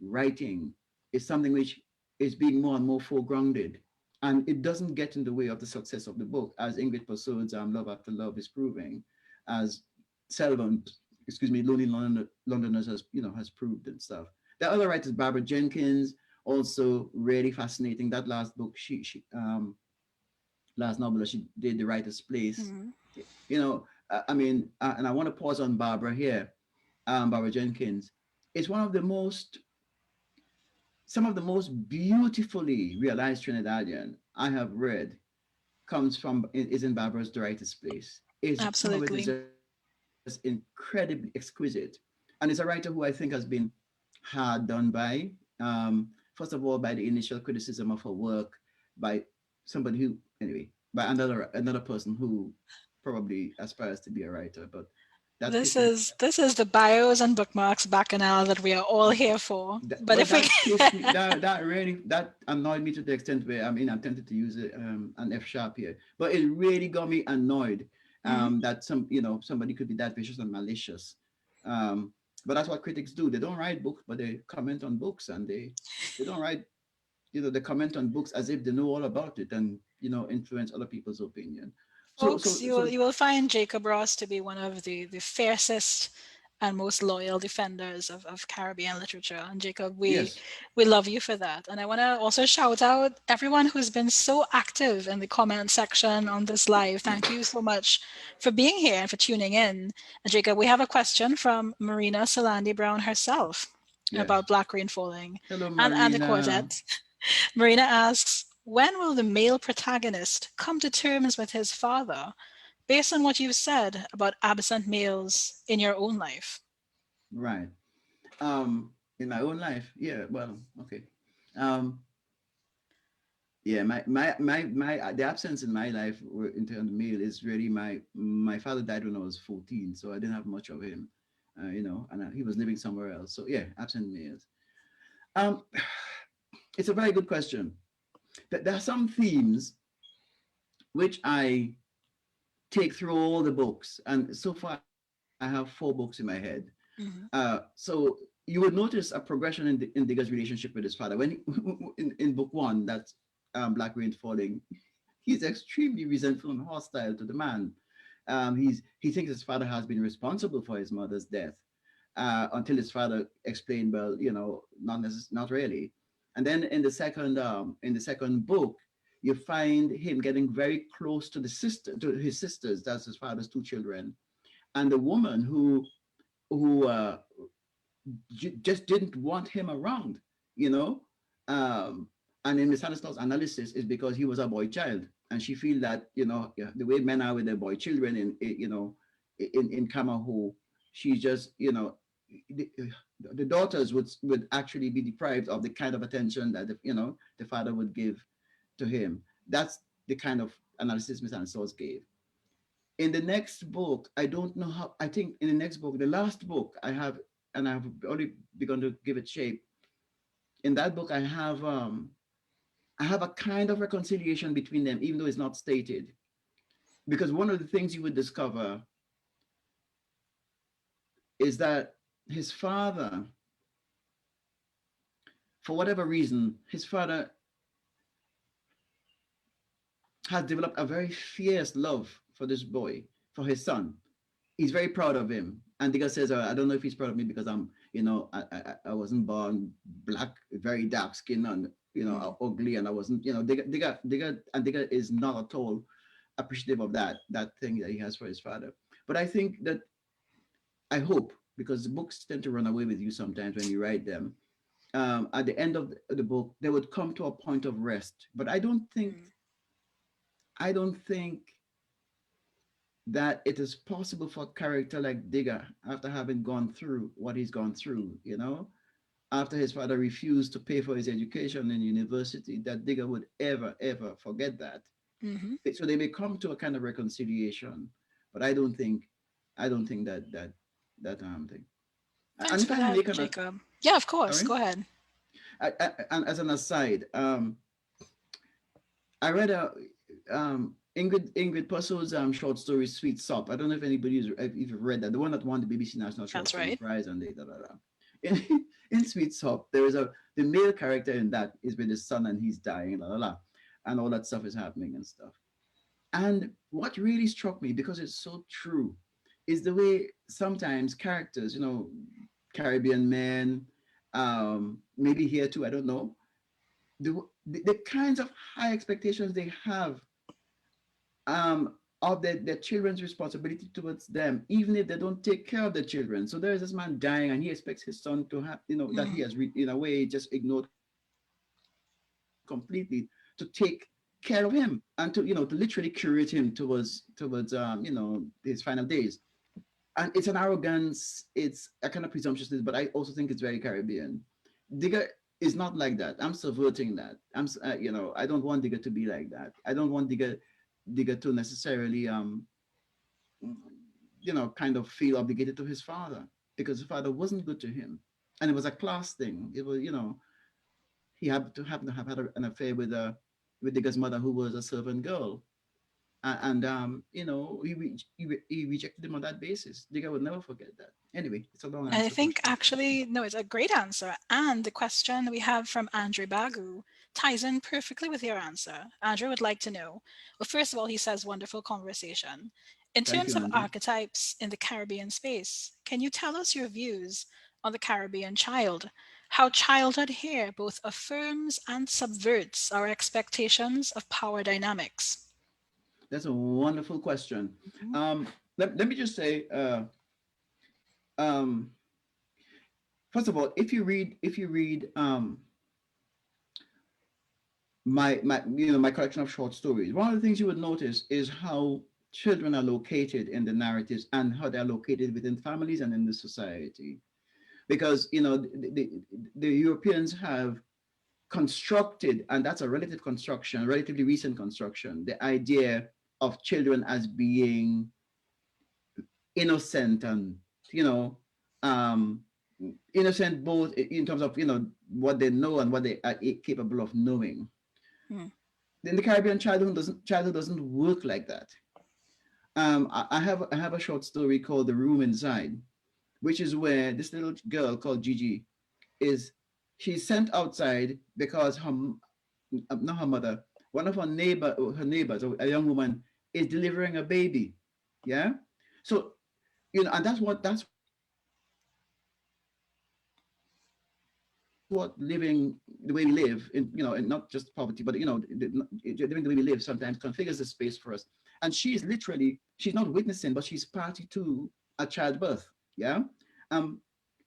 writing is something which is being more and more foregrounded, and it doesn't get in the way of the success of the book, as Ingrid Persaud's Love After Love is proving, as Selvon, Lonely Londoners has proved and stuff. The other writers, Barbara Jenkins, also really fascinating. That last book, she last novel that she did, The Writer's Place. Hmm. I mean, and I want to pause on Barbara here, Barbara Jenkins. It's some of the most beautifully realized Trinidadian I have read comes from, is in Barbara's The Writer's Place. Is Some of it is Absolutely. just incredibly exquisite. And it's a writer who I think has been hard done by. First of all, by the initial criticism of her work, by somebody who, anyway, by another person who probably aspires to be a writer, but that This critic, is this is the bios and bookmarks bacchanal that we are all here for. But well, if we that pissed me, that really, that annoyed me to the extent where, I mean, I'm tempted to use an F sharp here, but it really got me annoyed Mhm. that somebody could be that vicious and malicious. Um, but that's what critics do. They don't write books, but they comment on books, and they don't write, they comment on books as if they know all about it, and influence other people's opinion. So Folks, so you will so you will find Jacob Ross to be one of the fiercest and most loyal defenders of Caribbean literature. And Jacob, we yes, we love you for that. And I want to also shout out everyone who's been so active in the comment section on this live. Thank you so much for being here and for tuning in. And Jacob, we have a question from Marina Salandi Brown herself yes. about Black Rain Falling Hello, and the Marina. quartet. Marina asks, when will the male protagonist come to terms with his father, based on what you've said about absent males in your own life? Right. In my own life, yeah. Well, okay. Um, yeah. The absence in my life in terms of male is really my father died when I was 14, so I didn't have much of him. And he was living somewhere else. So yeah, absent males. Um, it's a very good question. There are some themes which I take through all the books, and so far I have 4 books in my head. Mhm. So you would notice a progression in Digger's relationship with his father. When in book 1, that's Black Rain Falling, he's extremely resentful and hostile to the man. He thinks his father has been responsible for his mother's death, until his father explained, well, not really. And then in the second book, you find him getting very close to his sisters. That's his father's 2 children, and the woman who just didn't want him around, you know. Um, And in Miss Stanislaus' analysis is because he was a boy child, and she feel that yeah, the way men are with their boy children in Kamahu, she just the, the daughters would actually be deprived of the kind of attention that the father would give to him. That's the kind of analysis Miss Stanislaus gave. In the next book, I don't know how. I think in the next book, the last book I have, and I've already begun to give it shape. In that book, I have a kind of reconciliation between them, even though it's not stated. Because one of the things you would discover is that his father, for whatever reason, his father has developed a very fierce love for this boy, for his son. He's very proud of him. And Digga says, I don't know if he's proud of me because I wasn't born black, very dark skin and, Mm. ugly. And I wasn't, Digga is not at all appreciative of that thing that he has for his father. But I think that I hope, because the books tend to run away with you sometimes when you write them. At the end of the book, they would come to a point of rest. But Mm. I don't think that it is possible for a character like Digger, after having gone through what he's gone through, after his father refused to pay for his education in university, that Digger would ever forget that. Mm-hmm. So they may come to a kind of reconciliation, but I don't think that thing. And Thanks if for I may that, make an Jacob. Yeah, of course. sorry, Go ahead. and as an aside, I read a Ingrid Purcell's short story "Sweet Sop." I don't know if you've read that, the one that won the BBC National Short That's Story right. Prize and da da da. In Sweet Sop, there is the male character in that is with his son and he's dying, la la la, and all that stuff is happening and stuff. And what really struck me, because it's so true, is the way sometimes characters, Caribbean men, maybe here too, I don't know, the kinds of high expectations they have of their children's responsibility towards them, even if they don't take care of the children. So there is this man dying, and he expects his son to have, that he Mm-hmm. has, in a way, just ignored completely, to take care of him and to, to literally curate him towards his final days. And it's an arrogance, it's a kind of presumptuousness, but I also think it's very Caribbean. Digger is not like that. I'm subverting that. I don't want Digger to be like that. I don't want Digger to necessarily kind of feel obligated to his father, because his father wasn't good to him, and it was a class thing. It was, he happened to have had an affair with Digger's mother, who was a servant girl, and he rejected him on that basis. Digger would never forget that. Anyway, it's a long I answer for a think short question. actually, no, it's a great answer. And the question we have from Andrew Bagu ties in perfectly with your answer. Andrew would like to know, well, first of all, he says, wonderful conversation. In Thank terms you, of Andrew. archetypes in the Caribbean space, can you tell us your views on the Caribbean child? How childhood here both affirms and subverts our expectations of power dynamics? That's a wonderful question. Mhm. Um, let me just say, um, first of all, if you read my collection of short stories, one of the things you would notice is how children are located in the narratives and how they're located within families and in the society. Because the Europeans have constructed, and that's a relative construction, relatively recent construction, the idea of children as being innocent and you know um innocent, both in terms of what they know and what they are capable of knowing. Mm. Then the Caribbean childhood doesn't work like that. I have a short story called The Room Inside, which is where this little girl called Gigi is she's sent outside because not her mother, one of her neighbors, a young woman, is delivering a baby. Yeah. So and that's what living the way we live in, and not just poverty, but living the way we live sometimes configures the space for us. And she's not witnessing, but she's party to a childbirth. Yeah.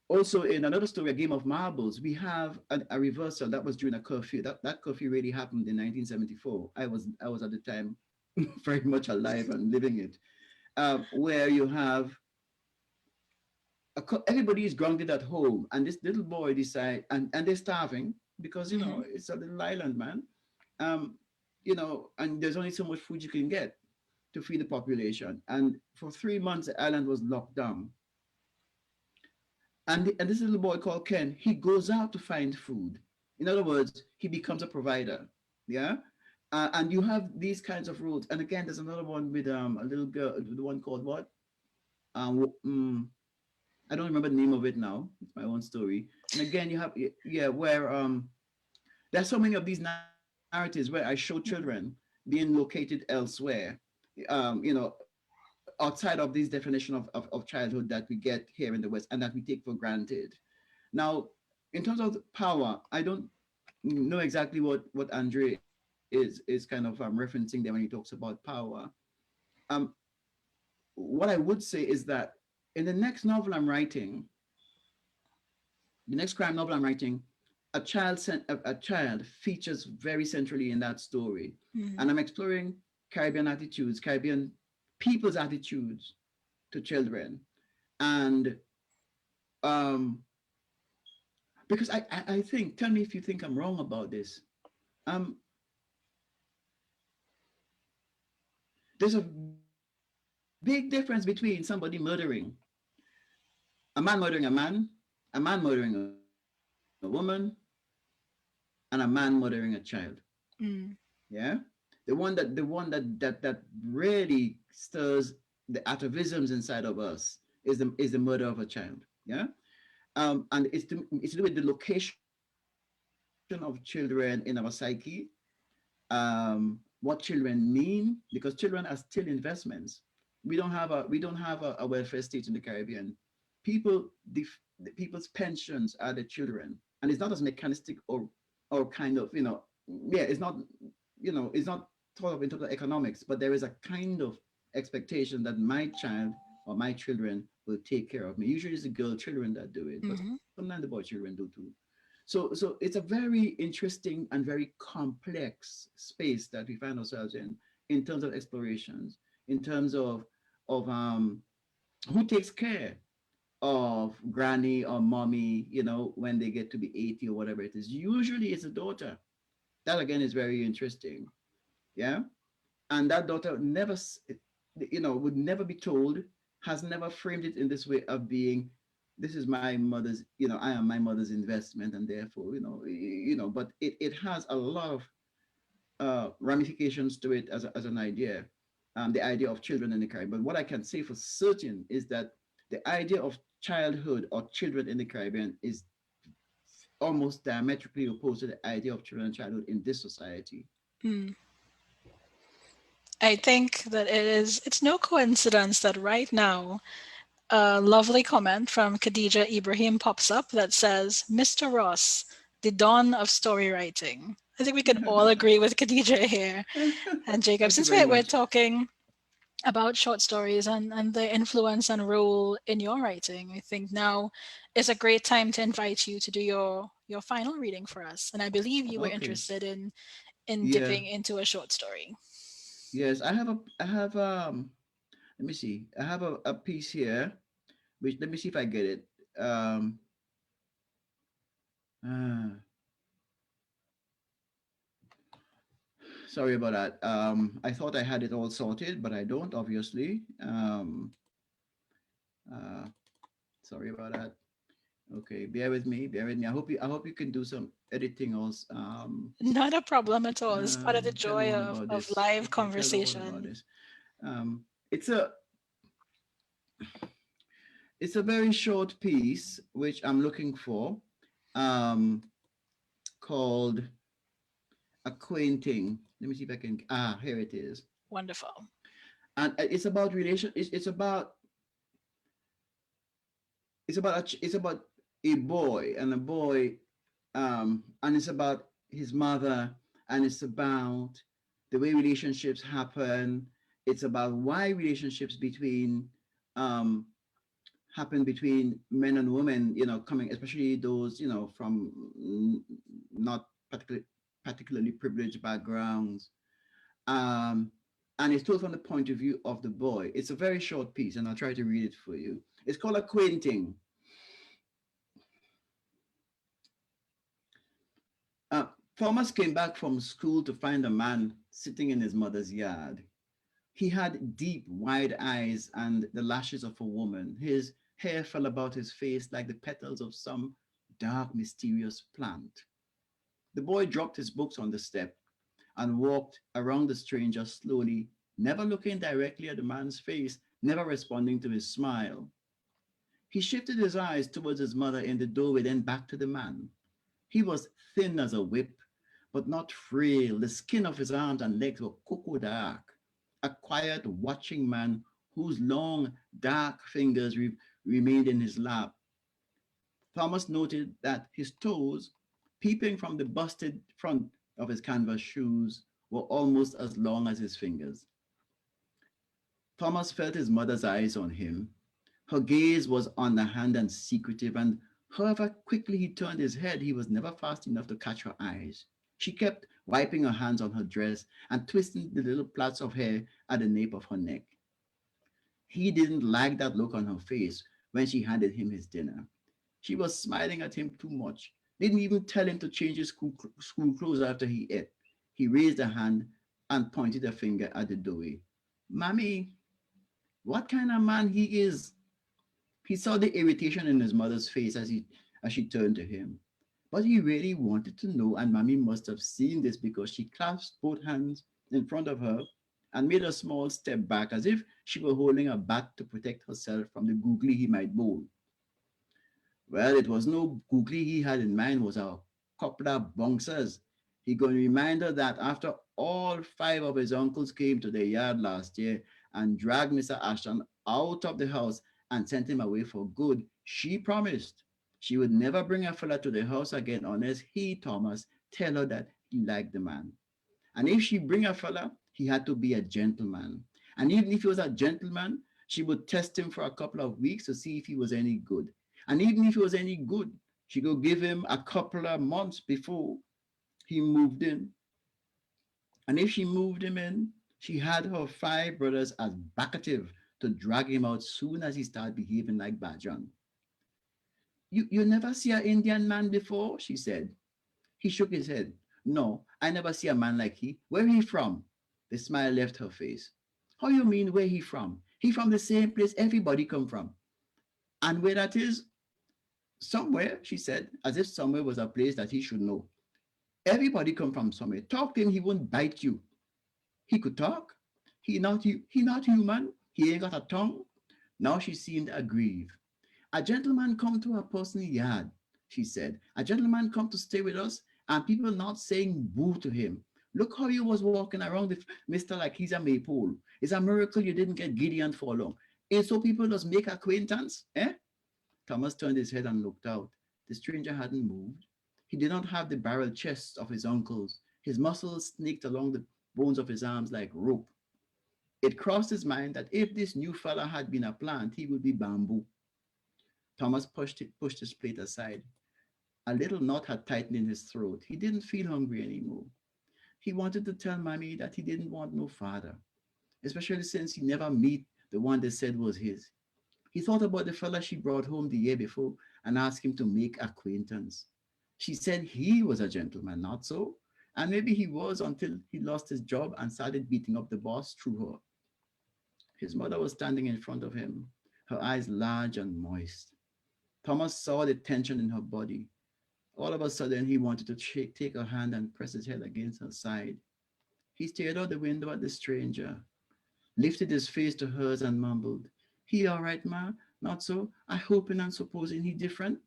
Also, in another story, A Game of Marbles, we have a reversal that was during a curfew. That curfew really happened in 1974. I was at the time very much alive and living it, where you have everybody is grounded at home, and this little boy decide, and they're starving because Mm-hmm. it's a little island, man. Um, and there's only so much food you can get to feed the population. And for 3 months, the island was locked down. And this little boy called Ken, he goes out to find food. In other words, he becomes a provider. Yeah. And you have these kinds of rules. And again, there's another one with a little girl, the one called what? Um, mm, I don't remember the name of it now. It's my own story. And again, you have, yeah, where there's so many of these narratives where I show children being located elsewhere, outside of this definition of childhood that we get here in the West and that we take for granted. Now, in terms of power, I don't know exactly what Andre is kind of referencing there when he talks about power. Um, what I would say is that in the next novel I'm writing, the next crime novel I'm writing, a child features very centrally in that story, Mm-hmm. and I'm exploring Caribbean attitudes, Caribbean people's attitudes to children, and um, because I think, tell me if you think I'm wrong about this. Um, there's a big difference between somebody murdering a man murdering a man murdering a woman, and a man murdering a child. Mm-hmm. Yeah, the one that really stirs the atavisms inside of us is the murder of a child. Yeah, and it's to do with the location of children in our psyche, what children mean, because children are still investments. We don't have a welfare state in the Caribbean. People the people's pensions are the children, and it's not as mechanistic or kind of yeah, it's not thought of in terms of economics, but there is a kind of expectation that my child or my children will take care of me. Usually it's the girl children that do it, but Mm-hmm. sometimes the boy children do too. So it's a very interesting and very complex space that we find ourselves in terms of explorations, in terms of who takes care of granny or mommy, when they get to be 80 or whatever it is. Usually it's a daughter. That again is very interesting. Yeah. And that daughter would never be told, has never framed it in this way of being, this is my mother's, I am my mother's investment, and therefore, but it has a lot of ramifications to it as an idea, the idea of children in the Caribbean. But what I can say for certain is that the idea of childhood or children in the Caribbean is almost diametrically opposed to the idea of children and childhood in this society. Mm. I think that it's no coincidence that right now a lovely comment from Khadija Ibrahim pops up that says, Mr. Ross, the dawn of story writing. I think we could all agree with Khadija here. And Jacob, Thank you since very we're much. talking about short stories and the influence and role in your writing, I think now is a great time to invite you to do your final reading for us. And I believe you were Okay. interested in Yeah. dipping into a short story. Yes, let me see. I have a piece here, which, let me see if I get it. Um uh, Sorry about that. I thought I had it all sorted, but I don't, obviously. Uh Sorry about that. Okay, bear with me, bear with me. I hope you can do some editing also. Not a problem at all. It's part of the Tell the joy one about of this. live Okay, tell the one about conversation. this. It's a very short piece which I'm looking for, um, called Acquainting. Let me see if I can. Here it is. Wonderful. And it's about relation. It's about a boy and a boy, and it's about his mother, and it's about the way relationships happen. It's about why relationships between um happen between men and women, coming, especially those, from not particularly privileged backgrounds. Um, and it's told from the point of view of the boy. It's a very short piece, and I'll try to read it for you. It's called Acquainting. Uh, Thomas came back from school to find a man sitting in his mother's yard. He had deep, wide eyes and the lashes of a woman. His hair fell about his face like the petals of some dark, mysterious plant. The boy dropped his books on the step and walked around the stranger slowly, never looking directly at the man's face, never responding to his smile. He shifted his eyes towards his mother in the doorway, then back to the man. He was thin as a whip, but not frail. The skin of his arms and legs were cocoa dark. A quiet, watching man whose long, dark fingers remained in his lap. Thomas noted that his toes, peeping from the busted front of his canvas shoes, were almost as long as his fingers. Thomas felt his mother's eyes on him. Her gaze was underhand and secretive, and however quickly he turned his head, he was never fast enough to catch her eyes. She kept wiping her hands on her dress and twisting the little plaits of hair at the nape of her neck. He didn't like that look on her face when she handed him his dinner. She was smiling at him too much. Didn't even tell him to change his school clothes after he ate. He raised a hand and pointed a finger at the doorway. Mommy, what kind of man he is? He saw the irritation in his mother's face as she turned to him. But he really wanted to know, and Mommy must have seen this because she clasped both hands in front of her and made a small step back as if she were holding a bat to protect herself from the googly he might bowl. Well, it was no googly he had in mind, was a couple of bouncers. He going to remind her that after all five of his uncles came to their yard last year and dragged Mr. Ashton out of the house and sent him away for good, she promised she would never bring a fella to the house again unless he, Thomas, tell her that he liked the man. And if she bring a fella, he had to be a gentleman. And even if he was a gentleman, she would test him for a couple of weeks to see if he was any good. And even if he was any good, she could give him a couple of months before he moved in. And if she moved him in, she had her five brothers as backative to drag him out soon as he started behaving like Bajan. You never see an Indian man before? She said. He shook his head. No, I never see a man like he. Where he from? The smile left her face. How you mean where he from? He from the same place everybody come from. And where that is? Somewhere, she said, as if somewhere was a place that he should know. Everybody come from somewhere. Talk to him, he won't bite you. He could talk. He not human. He ain't got a tongue. Now she seemed aggrieved. A gentleman come to a person's yard, she said. A gentleman come to stay with us, and people not saying boo to him. Look how you was walking around with Mr. like he's a maypole. It's a miracle you didn't get Gideon for long. And so people just make acquaintance, eh? Thomas turned his head and looked out. The stranger hadn't moved. He did not have the barrel chests of his uncles. His muscles snaked along the bones of his arms like rope. It crossed his mind that if this new fella had been a plant, he would be bamboo. Thomas pushed his plate aside. A little knot had tightened in his throat. He didn't feel hungry anymore. He wanted to tell Mammy that he didn't want no father, especially since he never meet the one they said was his. He thought about the fella she brought home the year before and asked him to make acquaintance. She said he was a gentleman, not so? And maybe he was until he lost his job and started beating up the boss through her. His mother was standing in front of him, her eyes large and moist. Thomas saw the tension in her body. All of a sudden, he wanted to take her hand and press his head against her side. He stared out the window at the stranger, lifted his face to hers and mumbled, He all right, ma? Not so? I hoping and supposing he different?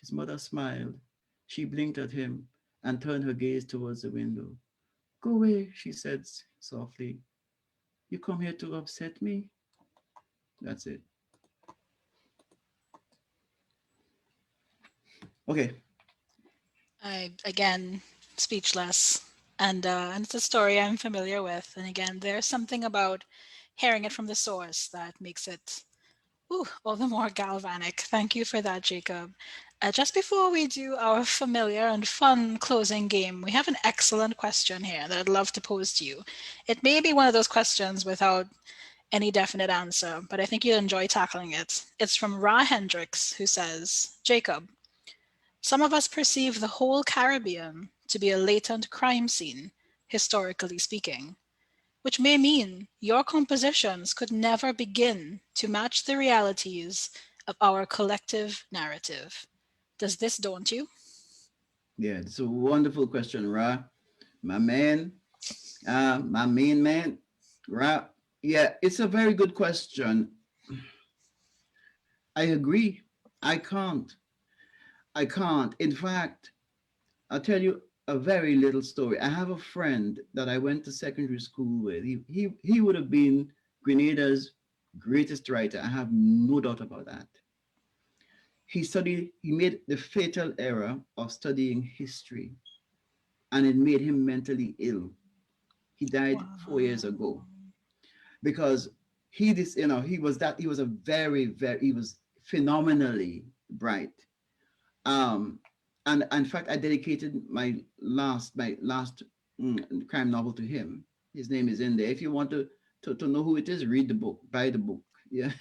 His mother smiled. She blinked at him and turned her gaze towards the window. Go away, she said softly. You come here to upset me? That's it. Okay. I again speechless, and it's a story I'm familiar with. And again, there's something about hearing it from the source that makes it Ooh, all the more galvanic. Thank you for that, Jacob. Just before we do our familiar and fun closing game, we have an excellent question here that I'd love to pose to you. It may be one of those questions without any definite answer, but I think you'll enjoy tackling it. It's from Ra Hendricks, who says, Jacob, some of us perceive the whole Caribbean to be a latent crime scene, historically speaking, which may mean your compositions could never begin to match the realities of our collective narrative. Does this daunt you? Yeah, it's a wonderful question, Ra. My man, my main man, Ra. Yeah, it's a very good question. I agree. I can't. I can't. In fact, I'll tell you a very little story. I have a friend that I went to secondary school with. He would have been Grenada's greatest writer. I have no doubt about that. He made the fatal error of studying history, and it made him mentally ill. He died 4 years Wow. ago because he was a he was phenomenally bright. Um, and in fact, I dedicated my last crime novel to him. His name is in there. If you want to know who it is, read the book, buy the book. Yeah.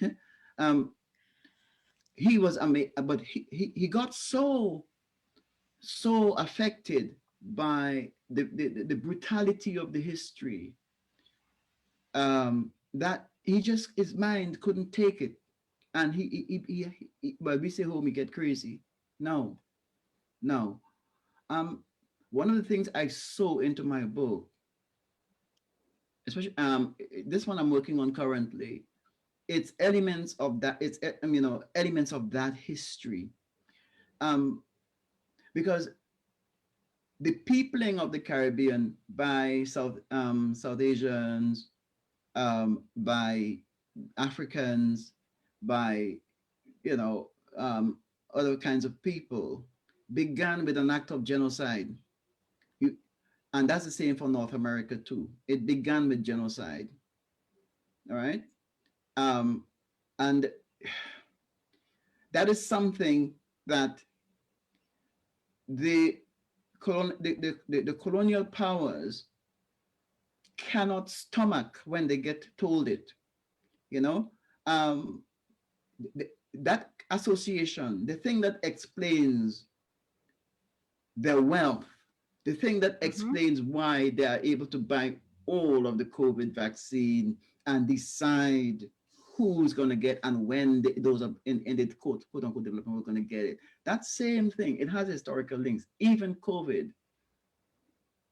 um, he was amazing, but he got so affected by the brutality of the history, that he just his mind couldn't take it, and well, we say home he get crazy. No, no. Um, One of the things I saw into my book, especially this one I'm working on currently, it's elements of that. It's elements of that history. Um, because the peopling of the Caribbean by South Asians, by Africans, by you know other kinds of people, began with an act of genocide. You, and that's the same for North America too. It began with genocide. All right, um, and that is something that the the colonial powers cannot stomach when they get told it. You know, um, that association, the thing that explains their wealth, the thing that Mm-hmm. explains why they are able to buy all of the COVID vaccine and decide who's going to get and when those are in the quote unquote development are going to get it. That same thing, it has historical links. Even COVID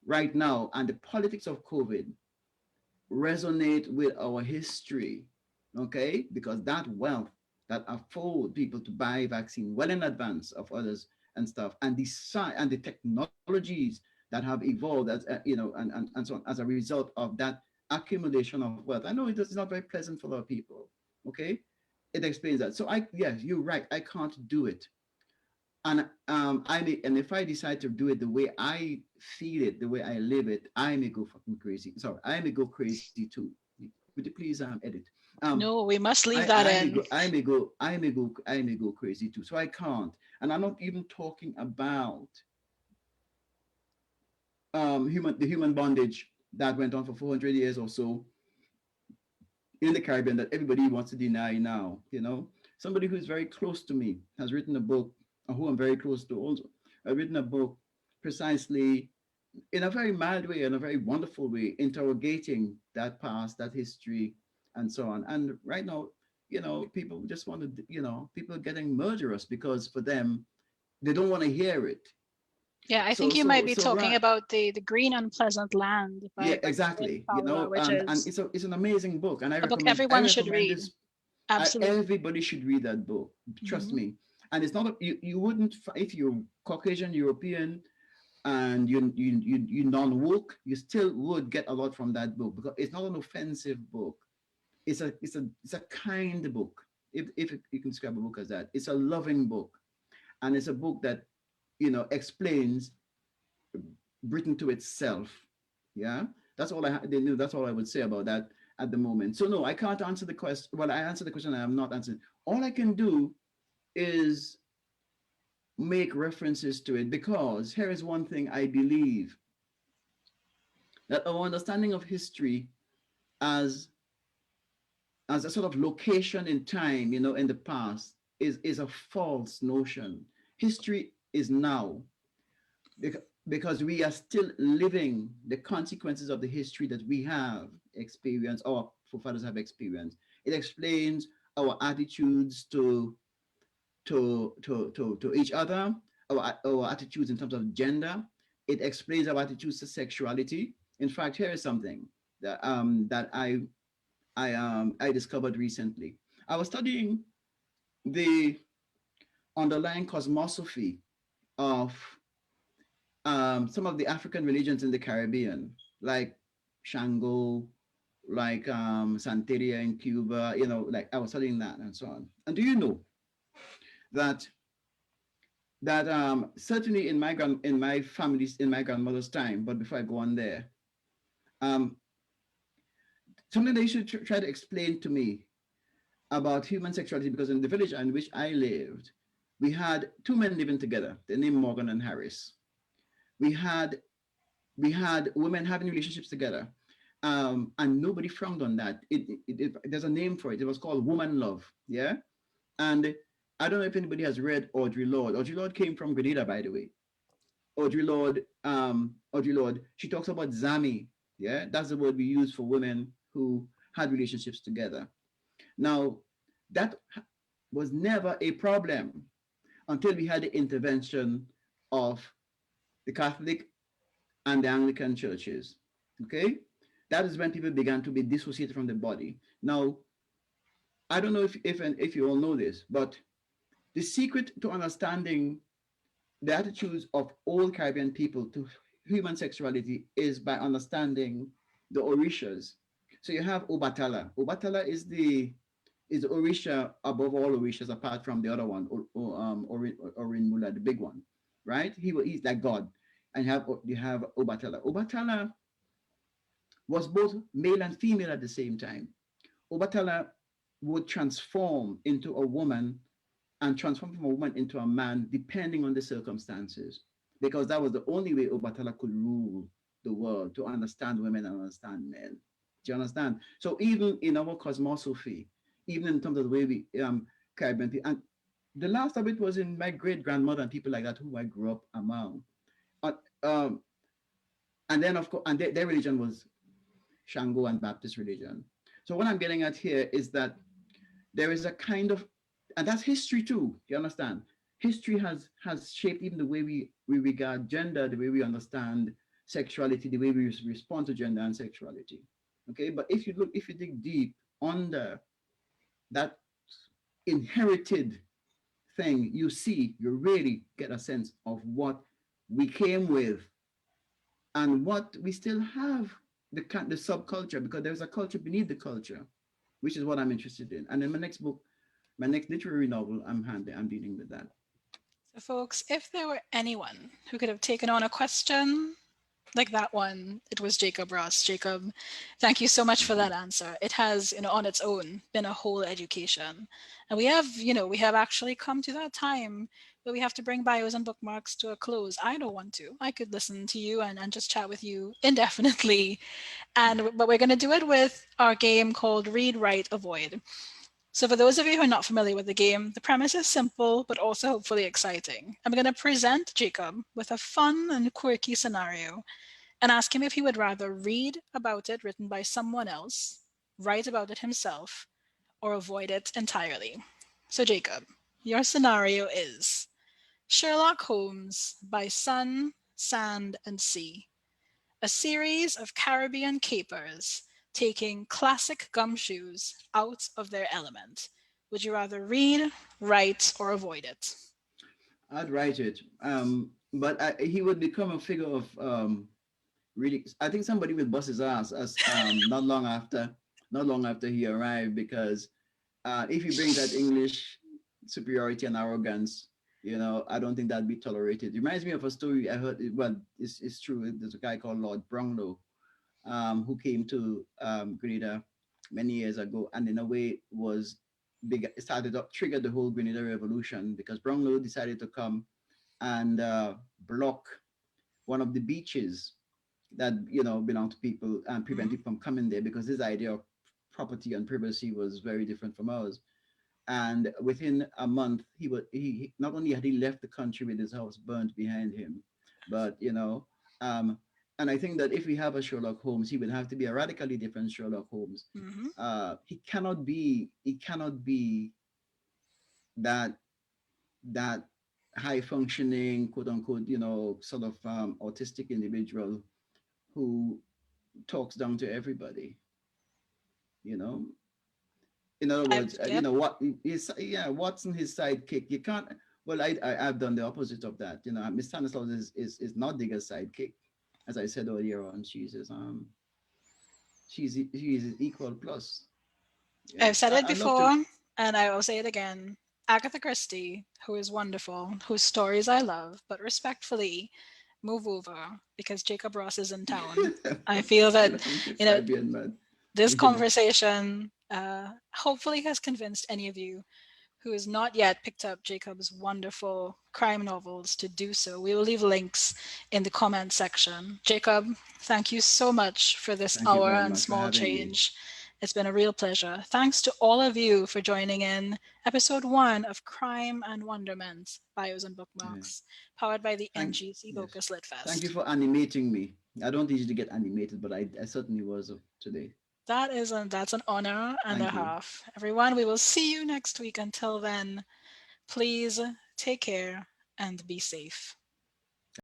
right now and the politics of COVID resonate with our history, okay? Because that wealth that afford people to buy vaccine well in advance of others and stuff, and the technologies that have evolved as and so on as a result of that accumulation of wealth. I know it's not very pleasant for a lot of people, okay? It explains that. So yes, you're right. I can't do it, and if I decide to do it the way I feel it, the way I live it, I may go fucking crazy. Sorry, I may go crazy too. Would you please edit? No, we must leave that I may in. go, I may go crazy too. So I can't, and I'm not even talking about the human bondage that went on for 400 years or so in the Caribbean that everybody wants to deny now. Somebody who's very close to me has written a book, or who I'm very close to also, I've written a book precisely in a very mild way, in a very wonderful way, interrogating that past, that history, and so on. And right now, people just want to, people are getting murderous because for them, they don't want to hear it. Yeah, I think So, you might so, be so, talking right. about the Green Unpleasant Land Yeah, by Colin exactly. Powell, which And is it's an amazing book, and a book everyone should read. this. Absolutely. Everybody should read that book. Trust Hmm. me. And it's not you wouldn't if you're Caucasian European and you non woke, you still would get a lot from that book because it's not an offensive book. It's a kind book. If you can describe a book as that, it's a loving book, and it's a book that explains Britain to itself. Yeah, that's all I would say about that at the moment. So no, I can't answer the question. Well, I answered the question. I am not answering. all I can do is make references to it, because here is one thing I believe, that our understanding of history as as a sort of location in time, in the past, is a false notion. History is now, because we are still living the consequences of the history that we have experienced, our forefathers have experienced. It explains our attitudes to each other, our attitudes in terms of gender. It explains our attitudes to sexuality. In fact, here is something that I discovered recently. I was studying the underlying cosmosophy of some of the African religions in the Caribbean, like Shango, like Santeria in Cuba. Like I was studying that and so on. And do you know that certainly in my family's in my grandmother's time, but before I go on there, um, something they should try to explain to me about human sexuality, because in the village in which I lived, we had two men living together. They named Morgan and Harris. We had women having relationships together, and nobody frowned on that. There's a name for it. It was called woman love. Yeah, and I don't know if anybody has read Audre Lorde. Audre Lorde came from Grenada, by the way. Audre Lorde, she talks about Zami. Yeah, that's the word we use for women who had relationships together. Now, that was never a problem until we had the intervention of the Catholic and the Anglican churches. Okay, that is when people began to be dissociated from the body. Now, I don't know if you all know this, but the secret to understanding the attitudes of all Caribbean people to human sexuality is by understanding the Orishas. So you have Obatala. Obatala is Orisha above all Orishas, apart from the other one, Orin Mula, the big one, right? He's like God. And you have Obatala. Obatala was both male and female at the same time. Obatala would transform into a woman and transform from a woman into a man depending on the circumstances, because that was the only way Obatala could rule the world, to understand women and understand men. Do you understand? So even in our cosmosophy, even in terms of the way we Caribbean people, and the last of it was in my great grandmother and people like that who I grew up among. Uh, um, and then of course, and their religion was Shango and Baptist religion. So what I'm getting at here is that there is a kind of, and that's history too. You understand? History has shaped even the way we regard gender, the way we understand sexuality, the way we respond to gender and sexuality. Okay, but if you dig deep under that inherited thing, you really get a sense of what we came with and what we still have, the subculture, because there's a culture beneath the culture, which is what I'm interested in. And in my next book, my next literary novel, I'm dealing with that. So, folks, if there were anyone who could have taken on a question like that one, it was Jacob Ross. Jacob, thank you so much for that answer. It has, on its own, been a whole education. And we have actually come to that time where we have to bring bios and bookmarks to a close. I don't want to. I could listen to you and just chat with you indefinitely. But we're going to do it with our game called Read, Write, Avoid. So for those of you who are not familiar with the game, the premise is simple, but also hopefully exciting. I'm going to present Jacob with a fun and quirky scenario and ask him if he would rather read about it written by someone else, write about it himself, or avoid it entirely. So Jacob, your scenario is Sherlock Holmes by Sun, Sand, and Sea, a series of Caribbean capers taking classic gumshoes out of their element. Would you rather read, write, or avoid it? I'd write it, but he would become a figure of really. I think somebody would bust his ass as not long after he arrived, because if he brings that English superiority and arrogance, I don't think that'd be tolerated. It reminds me of a story I heard. Well, it's true. There's a guy called Lord Brownlow, who came to Grenada many years ago, and in a way was started up, triggered the whole Grenada Revolution because Brownlow decided to come and block one of the beaches that belong to people and prevent Mhm. people from coming there because his idea of property and privacy was very different from ours. And within a month, not only had he left the country with his house burnt behind him, but um, and I think that if we have a Sherlock Holmes, he would have to be a radically different Sherlock Holmes. Mhm. He cannot be that that high functioning, quote unquote, sort of autistic individual who talks down to everybody. You know, in other words, Yep. what is, yeah, Watson his sidekick. You can't. Well, I've done the opposite of that. Miss Stanislaus is not Digger's sidekick, as I said earlier on. She's equal plus. I've said it I love to. before, and I will say it again. Agatha Christie, who is wonderful, whose stories I love, but respectfully, move over because Jacob Ross is in town. I feel that, I'm you know, 55 being mad. this conversation hopefully has convinced any of you who has not yet picked up Jacob's wonderful crime novels to do so. We will leave links in the comment section. Jacob, thank you so much for this Thank you hour very and much for small having me. change. It's been a real pleasure. Thanks to all of you for joining in episode 1 of Crime and Wonderment, Bios and Yeah. Bookmarks, powered by the Thank NGC yes. Bocas Lit Thank you Fest. for animating me. I don't usually get animated, but I certainly was today. That's an honor and a Thank you. half. Everyone, we will see you next week. Until then, please take care and be safe.